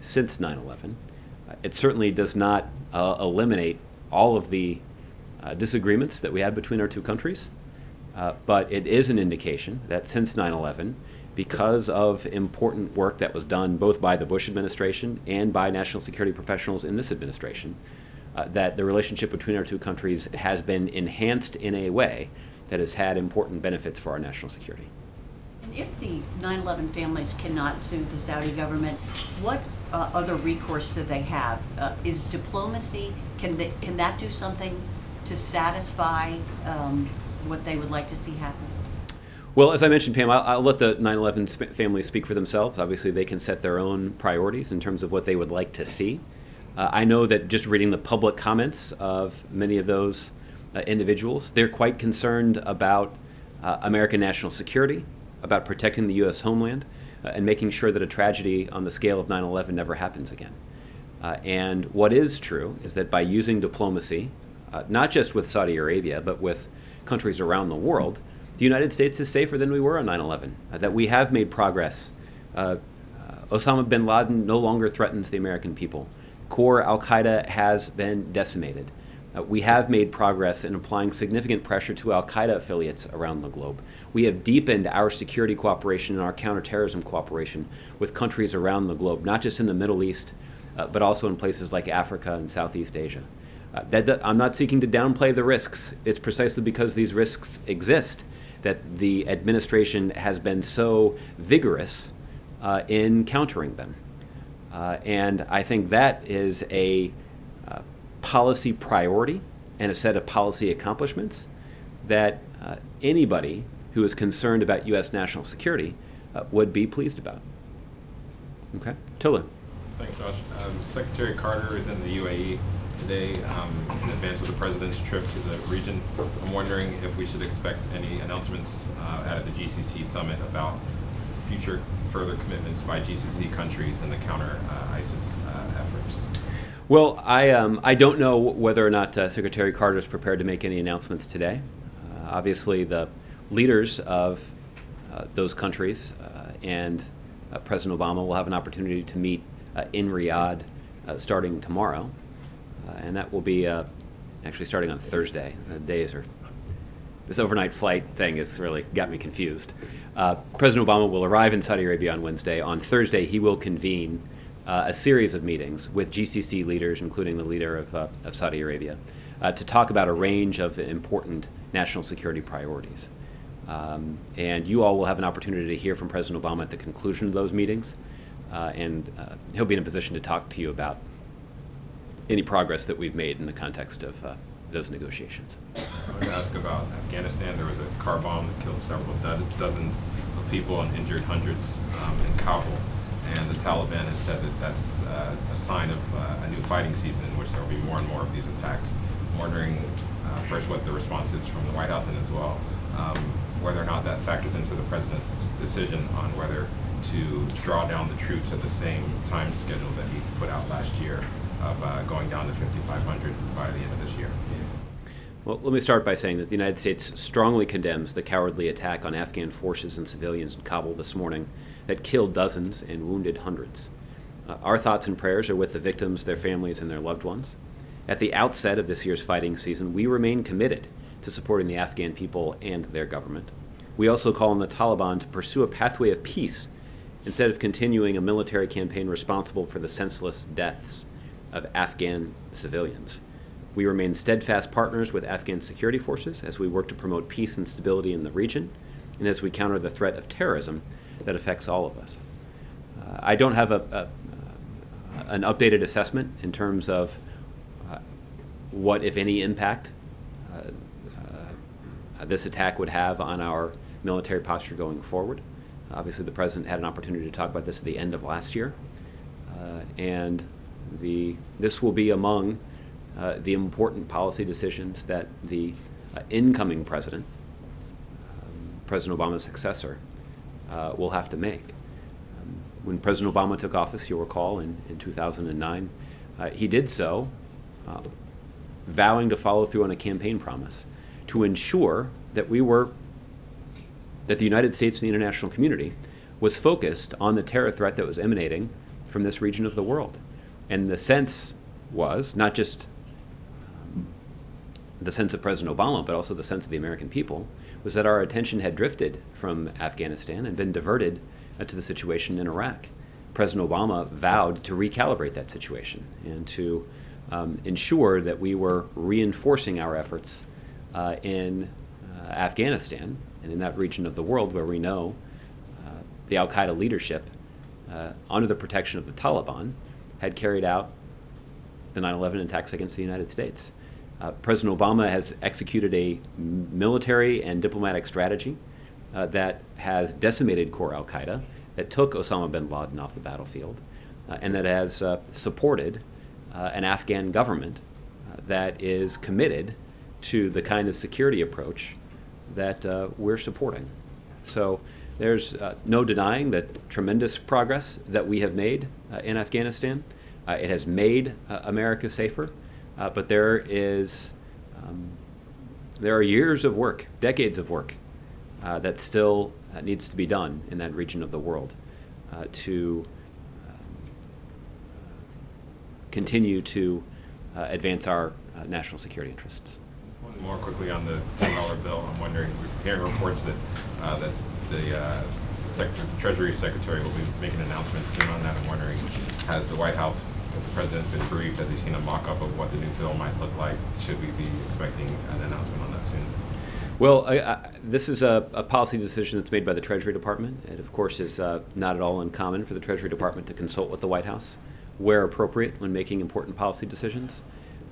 since 9/11. It certainly does not eliminate all of the disagreements that we have between our two countries, but it is an indication that since 9/11, because of important work that was done both by the Bush administration and by national security professionals in this administration, that the relationship between our two countries has been enhanced in a way that has had important benefits for our national security. And if the 9/11 families cannot sue the Saudi government, what other recourse do they have? Is diplomacy, can that do something to satisfy what they would like to see happen? Well, as I mentioned, Pam, I'll let the 9/11 families speak for themselves. Obviously, they can set their own priorities in terms of what they would like to see. I know that just reading the public comments of many of those individuals, they're quite concerned about American national security, about protecting the U.S. homeland, and making sure that a tragedy on the scale of 9/11 never happens again. And what is true is that by using diplomacy, not just with Saudi Arabia, but with countries around the world, the United States is safer than we were on 9/11, that we have made progress. Osama bin Laden no longer threatens the American people. Core al-Qaeda has been decimated. We have made progress in applying significant pressure to al-Qaeda affiliates around the globe. We have deepened our security cooperation and our counterterrorism cooperation with countries around the globe, not just in the Middle East, but also in places like Africa and Southeast Asia. I'm not seeking to downplay the risks. It's precisely because these risks exist that the administration has been so vigorous in countering them. And I think that is a policy priority and a set of policy accomplishments that anybody who is concerned about U.S. national security would be pleased about. Okay, Tolu. Thanks, Josh. Secretary Carter is in the UAE today in advance of the president's trip to the region. I'm wondering if we should expect any announcements at the GCC summit about future further commitments by GCC countries in the counter ISIS efforts. Well, I don't know whether or not Secretary Carter is prepared to make any announcements today. Obviously, the leaders of those countries and President Obama will have an opportunity to meet in Riyadh starting tomorrow. And that will be actually starting on Thursday. This overnight flight thing has really got me confused. President Obama will arrive in Saudi Arabia on Wednesday. On Thursday, he will convene a series of meetings with GCC leaders, including the leader of Saudi Arabia, to talk about a range of important national security priorities. And you all will have an opportunity to hear from President Obama at the conclusion of those meetings. And he'll be in a position to talk to you about any progress that we've made in the context of those negotiations. I wanted to ask about Afghanistan. There was a car bomb that killed several dozens of people and injured hundreds in Kabul. And the Taliban has said that that's a sign of a new fighting season in which there will be more and more of these attacks. I'm wondering first what the response is from the White House and as well whether or not that factors into the president's decision on whether to draw down the troops at the same time schedule that he put out last year of going down to 5,500 by the end of this year. Well, let me start by saying that the United States strongly condemns the cowardly attack on Afghan forces and civilians in Kabul this morning that killed dozens and wounded hundreds. Our thoughts and prayers are with the victims, their families, and their loved ones. At the outset of this year's fighting season, we remain committed to supporting the Afghan people and their government. We also call on the Taliban to pursue a pathway of peace instead of continuing a military campaign responsible for the senseless deaths of Afghan civilians. We remain steadfast partners with Afghan security forces as we work to promote peace and stability in the region and as we counter the threat of terrorism that affects all of us. I don't have an updated assessment in terms of what, if any, impact this attack would have on our military posture going forward. Obviously, the president had an opportunity to talk about this at the end of last year, and this will be among the important policy decisions that the incoming president, President Obama's successor, will have to make. When President Obama took office, you'll recall, in 2009, he did so vowing to follow through on a campaign promise to ensure that the United States and the international community was focused on the terror threat that was emanating from this region of the world. And the sense was, not just the sense of President Obama, but also the sense of the American people, was that our attention had drifted from Afghanistan and been diverted to the situation in Iraq. President Obama vowed to recalibrate that situation and to ensure that we were reinforcing our efforts in Afghanistan and in that region of the world where we know the al-Qaeda leadership, under the protection of the Taliban, had carried out the 9/11 attacks against the United States. President Obama has executed a military and diplomatic strategy that has decimated core al-Qaeda, that took Osama bin Laden off the battlefield, and that has supported an Afghan government that is committed to the kind of security approach that we're supporting. So there's no denying that tremendous progress that we have made in Afghanistan. It has made America safer, but there are years of work, decades of work, that still needs to be done in that region of the world to continue to advance our national security interests. One more quickly on the $10 bill. I'm wondering, we're hearing reports that the Treasury Secretary will be making an announcement soon on that. I'm wondering, has the White House, has the President been briefed? Has he seen a mock-up of what the new bill might look like? Should we be expecting an announcement on that soon? Well, this is a policy decision that's made by the Treasury Department. It, of course, is not at all uncommon for the Treasury Department to consult with the White House where appropriate when making important policy decisions.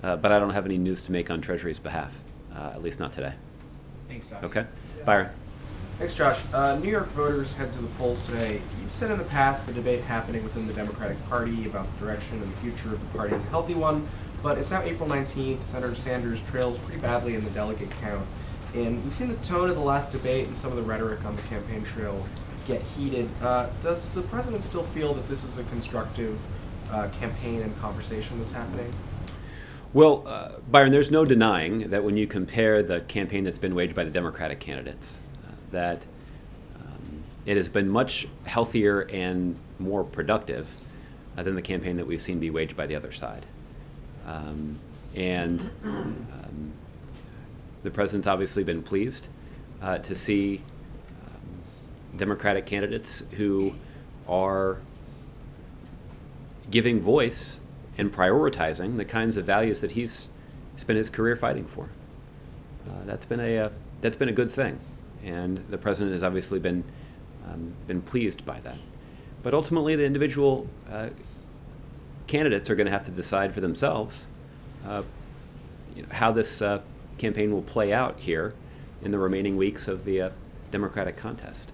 But I don't have any news to make on Treasury's behalf, at least not today. Thanks, Josh. Okay? Byron. Thanks, Josh. New York voters head to the polls today. You've said in the past the debate happening within the Democratic Party about the direction and the future of the party is a healthy one, but it's now April 19th. Senator Sanders trails pretty badly in the delegate count. And we've seen the tone of the last debate and some of the rhetoric on the campaign trail get heated. Does the president still feel that this is a constructive campaign and conversation that's happening? Well, Byron, there's no denying that when you compare the campaign that's been waged by the Democratic candidates, that it has been much healthier and more productive than the campaign that we've seen be waged by the other side. The president's obviously been pleased to see Democratic candidates who are giving voice and prioritizing the kinds of values that he's spent his career fighting for. That's been a good thing, and the president has obviously been pleased by that. But ultimately, the individual candidates are going to have to decide for themselves how this campaign will play out here in the remaining weeks of the Democratic contest.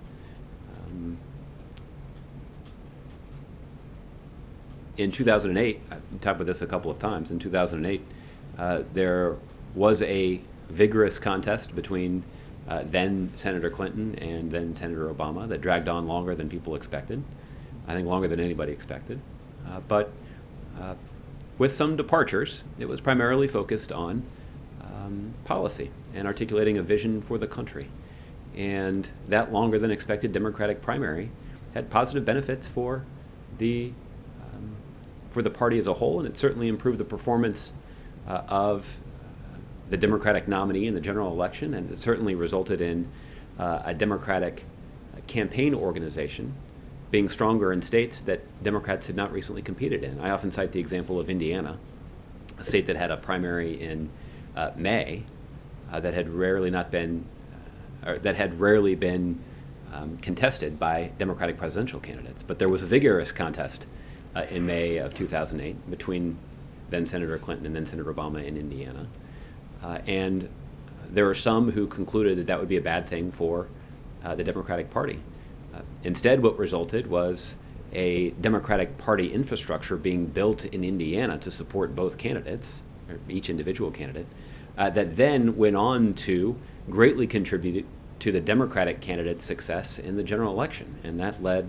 In 2008, I've talked about this a couple of times, in 2008, there was a vigorous contest between then Senator Clinton and then Senator Obama that dragged on longer than people expected. I think longer than anybody expected. But with some departures, it was primarily focused on policy and articulating a vision for the country. And that longer than expected Democratic primary had positive benefits for the party as a whole, and it certainly improved the performance of the Democratic nominee in the general election, and it certainly resulted in a Democratic campaign organization being stronger in states that Democrats had not recently competed in. I often cite the example of Indiana, a state that had a primary in May that had rarely been contested by Democratic presidential candidates. But there was a vigorous contest in May of 2008 between then Senator Clinton and then Senator Obama in Indiana. And there were some who concluded that that would be a bad thing for the Democratic Party. Instead, what resulted was a Democratic Party infrastructure being built in Indiana to support both candidates, or each individual candidate, that then went on to greatly contribute to the Democratic candidate's success in the general election. And that led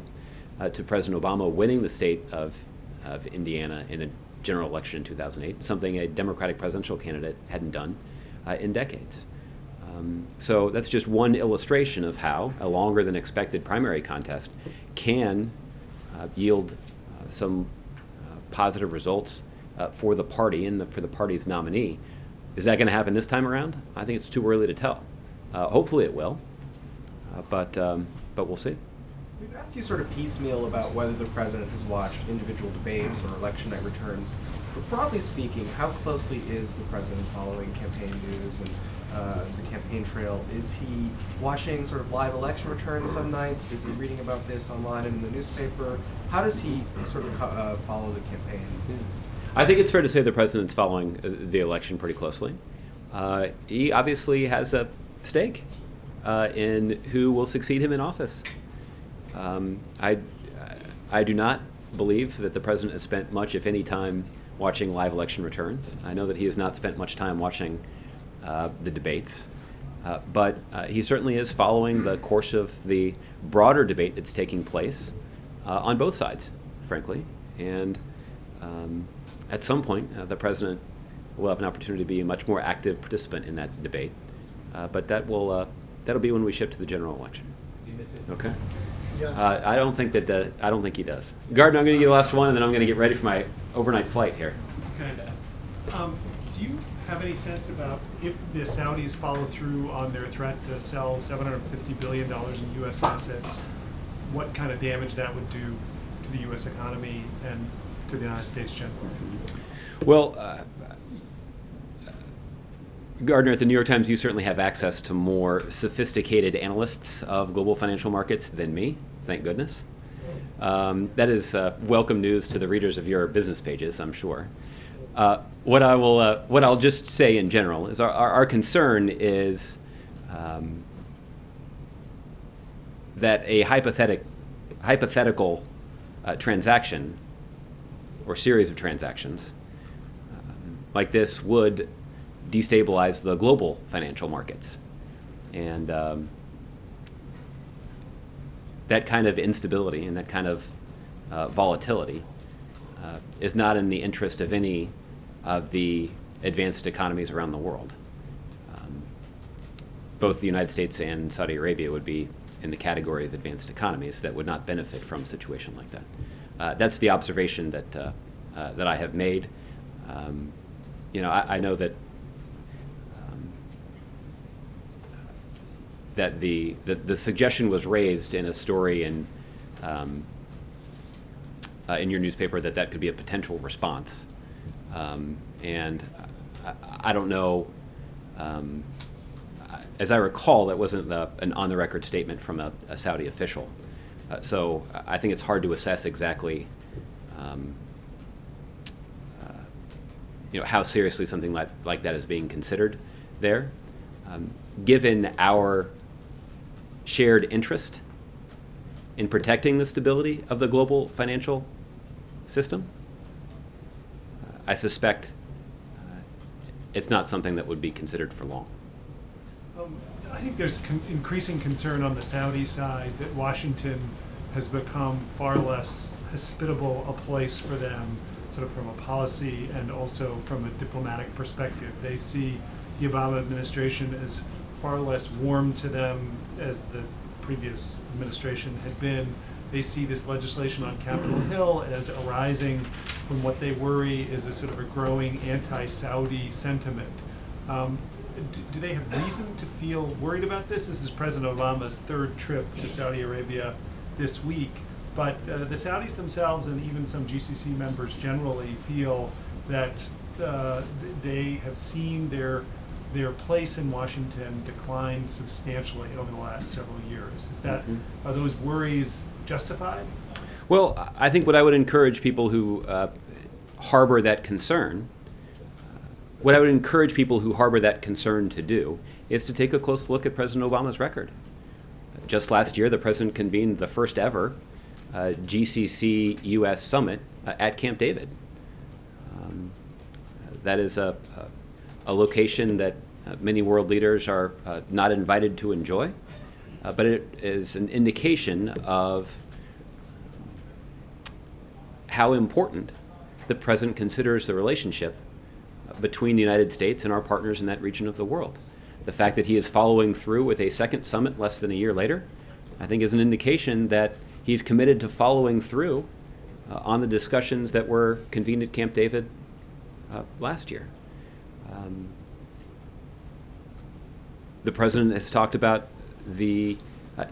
to President Obama winning the state of Indiana in the general election in 2008, something a Democratic presidential candidate hadn't done in decades. So that's just one illustration of how a longer than expected primary contest can yield some positive results for the party and for the party's nominee. Is that going to happen this time around? I think it's too early to tell. Hopefully it will, but we'll see. We've asked you sort of piecemeal about whether the president has watched individual debates or election night returns. But broadly speaking, how closely is the president following campaign news and the campaign trail? Is he watching sort of live election returns some nights? Is he reading about this online and in the newspaper? How does he sort of follow the campaign? I think it's fair to say the president's following the election pretty closely. He obviously has a stake in who will succeed him in office. I do not believe that the president has spent much, if any, time watching live election returns. I know that he has not spent much time watching the debates, but he certainly is following the course of the broader debate that's taking place on both sides, frankly. And at some point, the president will have an opportunity to be a much more active participant in that debate. But that'll be when we shift to the general election. Okay. Yeah. I don't think he does. Gardner, I'm going to get the last one, and then I'm going to get ready for my overnight flight here. Okay. Do you have any sense about if the Saudis follow through on their threat to sell $750 billion in U.S. assets, what kind of damage that would do to the U.S. economy and to the United States generally? Well, Gardner, at the New York Times, you certainly have access to more sophisticated analysts of global financial markets than me, thank goodness. That is welcome news to the readers of your business pages, I'm sure. What I'll just say in general is our concern is that a hypothetical transaction or series of transactions like this would destabilize the global financial markets. And that kind of instability and that kind of volatility is not in the interest of any of the advanced economies around the world. Both the United States and Saudi Arabia would be in the category of advanced economies that would not benefit from a situation like that. That's the observation that I have made. I know that that the suggestion was raised in a story in your newspaper that could be a potential response, and I don't know. As I recall, that wasn't an on-the-record statement from a Saudi official, so I think it's hard to assess exactly, how seriously something like that is being considered there. Given our shared interest in protecting the stability of the global financial system, I suspect it's not something that would be considered for long. I think there's increasing concern on the Saudi side that Washington has become far less hospitable a place for them, sort of from a policy and also from a diplomatic perspective. They see the Obama administration as far less warm to them as the previous administration had been. They see this legislation on Capitol Hill as arising from what they worry is a sort of a growing anti-Saudi sentiment. Do they have reason to feel worried about this? This is President Obama's third trip to Saudi Arabia this week, but the Saudis themselves and even some GCC members generally feel that they have seen their place in Washington decline substantially over the last several years. Are those worries justified? Well, I think what I would encourage people who harbor that concern, to do is to take a close look at President Obama's record. just last year, the president convened the first ever GCC-U.S. summit at Camp David. That is a location that many world leaders are not invited to enjoy, but it is an indication of how important the president considers the relationship between the United States and our partners in that region of the world. The fact that he is following through with a second summit less than a year later, I think, is an indication that he's committed to following through on the discussions that were convened at Camp David last year. The president has talked about the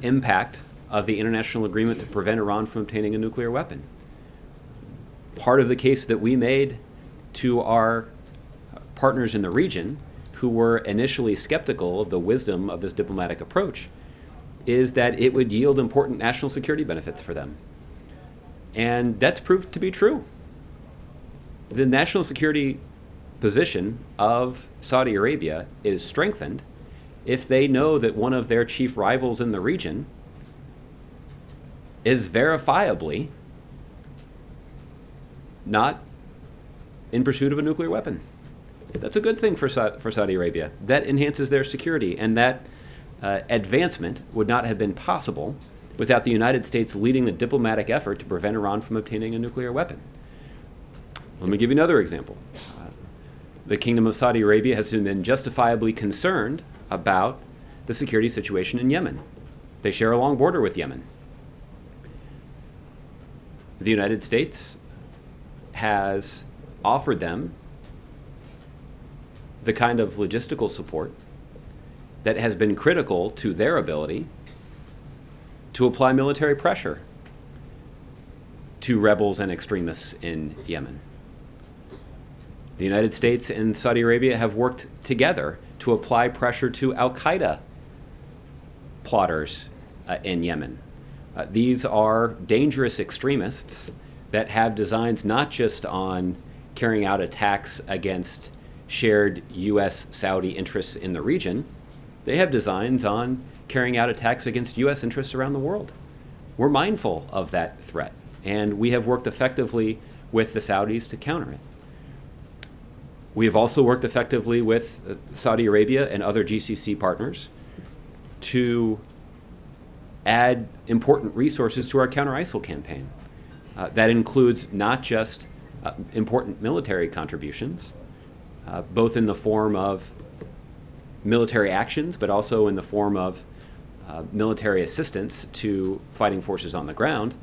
impact of the international agreement to prevent Iran from obtaining a nuclear weapon. Part of the case that we made to our partners in the region, who were initially skeptical of the wisdom of this diplomatic approach, is that it would yield important national security benefits for them. And that's proved to be true. The national security position of Saudi Arabia is strengthened if they know that one of their chief rivals in the region is verifiably not in pursuit of a nuclear weapon. That's a good thing for Saudi Arabia. That enhances their security, and that advancement would not have been possible without the United States leading the diplomatic effort to prevent Iran from obtaining a nuclear weapon. Let me give you another example. The Kingdom of Saudi Arabia has been justifiably concerned about the security situation in Yemen. They share a long border with Yemen. The United States has offered them the kind of logistical support that has been critical to their ability to apply military pressure to rebels and extremists in Yemen. The United States and Saudi Arabia have worked together to apply pressure to al-Qaeda plotters in Yemen. These are dangerous extremists that have designs not just on carrying out attacks against shared U.S.-Saudi interests in the region. They have designs on carrying out attacks against U.S. interests around the world. We're mindful of that threat, and we have worked effectively with the Saudis to counter it. We have also worked effectively with Saudi Arabia and other GCC partners to add important resources to our counter-ISIL campaign. That includes not just important military contributions, both in the form of military actions, but also in the form of military assistance to fighting forces on the ground.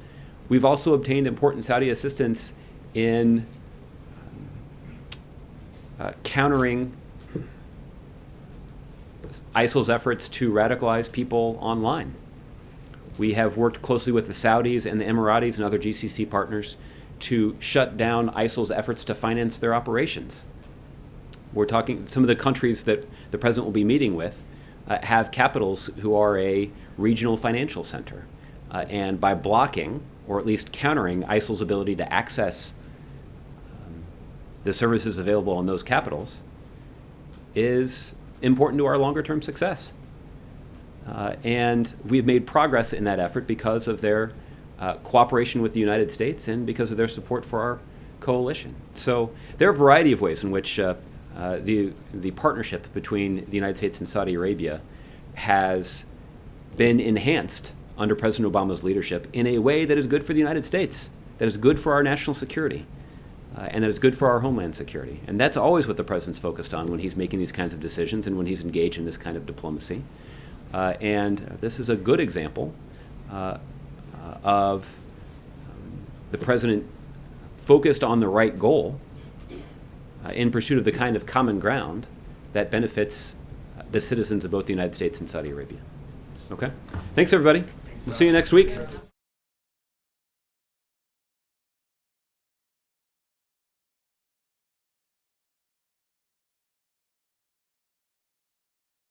We've also obtained important Saudi assistance in countering ISIL's efforts to radicalize people online. We have worked closely with the Saudis and the Emiratis and other GCC partners to shut down ISIL's efforts to finance their operations. We're talking, some of the countries that the president will be meeting with have capitals who are a regional financial center. And by blocking, or at least countering, ISIL's ability to access the services available in those capitals is important to our longer-term success. And we've made progress in that effort because of their cooperation with the United States and because of their support for our coalition. So there are a variety of ways in which the partnership between the United States and Saudi Arabia has been enhanced under President Obama's leadership in a way that is good for the United States, that is good for our national security, and that is good for our homeland security. And that's always what the president's focused on when he's making these kinds of decisions and when he's engaged in this kind of diplomacy. And this is a good example of the president focused on the right goal in pursuit of the kind of common ground that benefits the citizens of both the United States and Saudi Arabia. Okay? Thanks, everybody. We'll see you next week.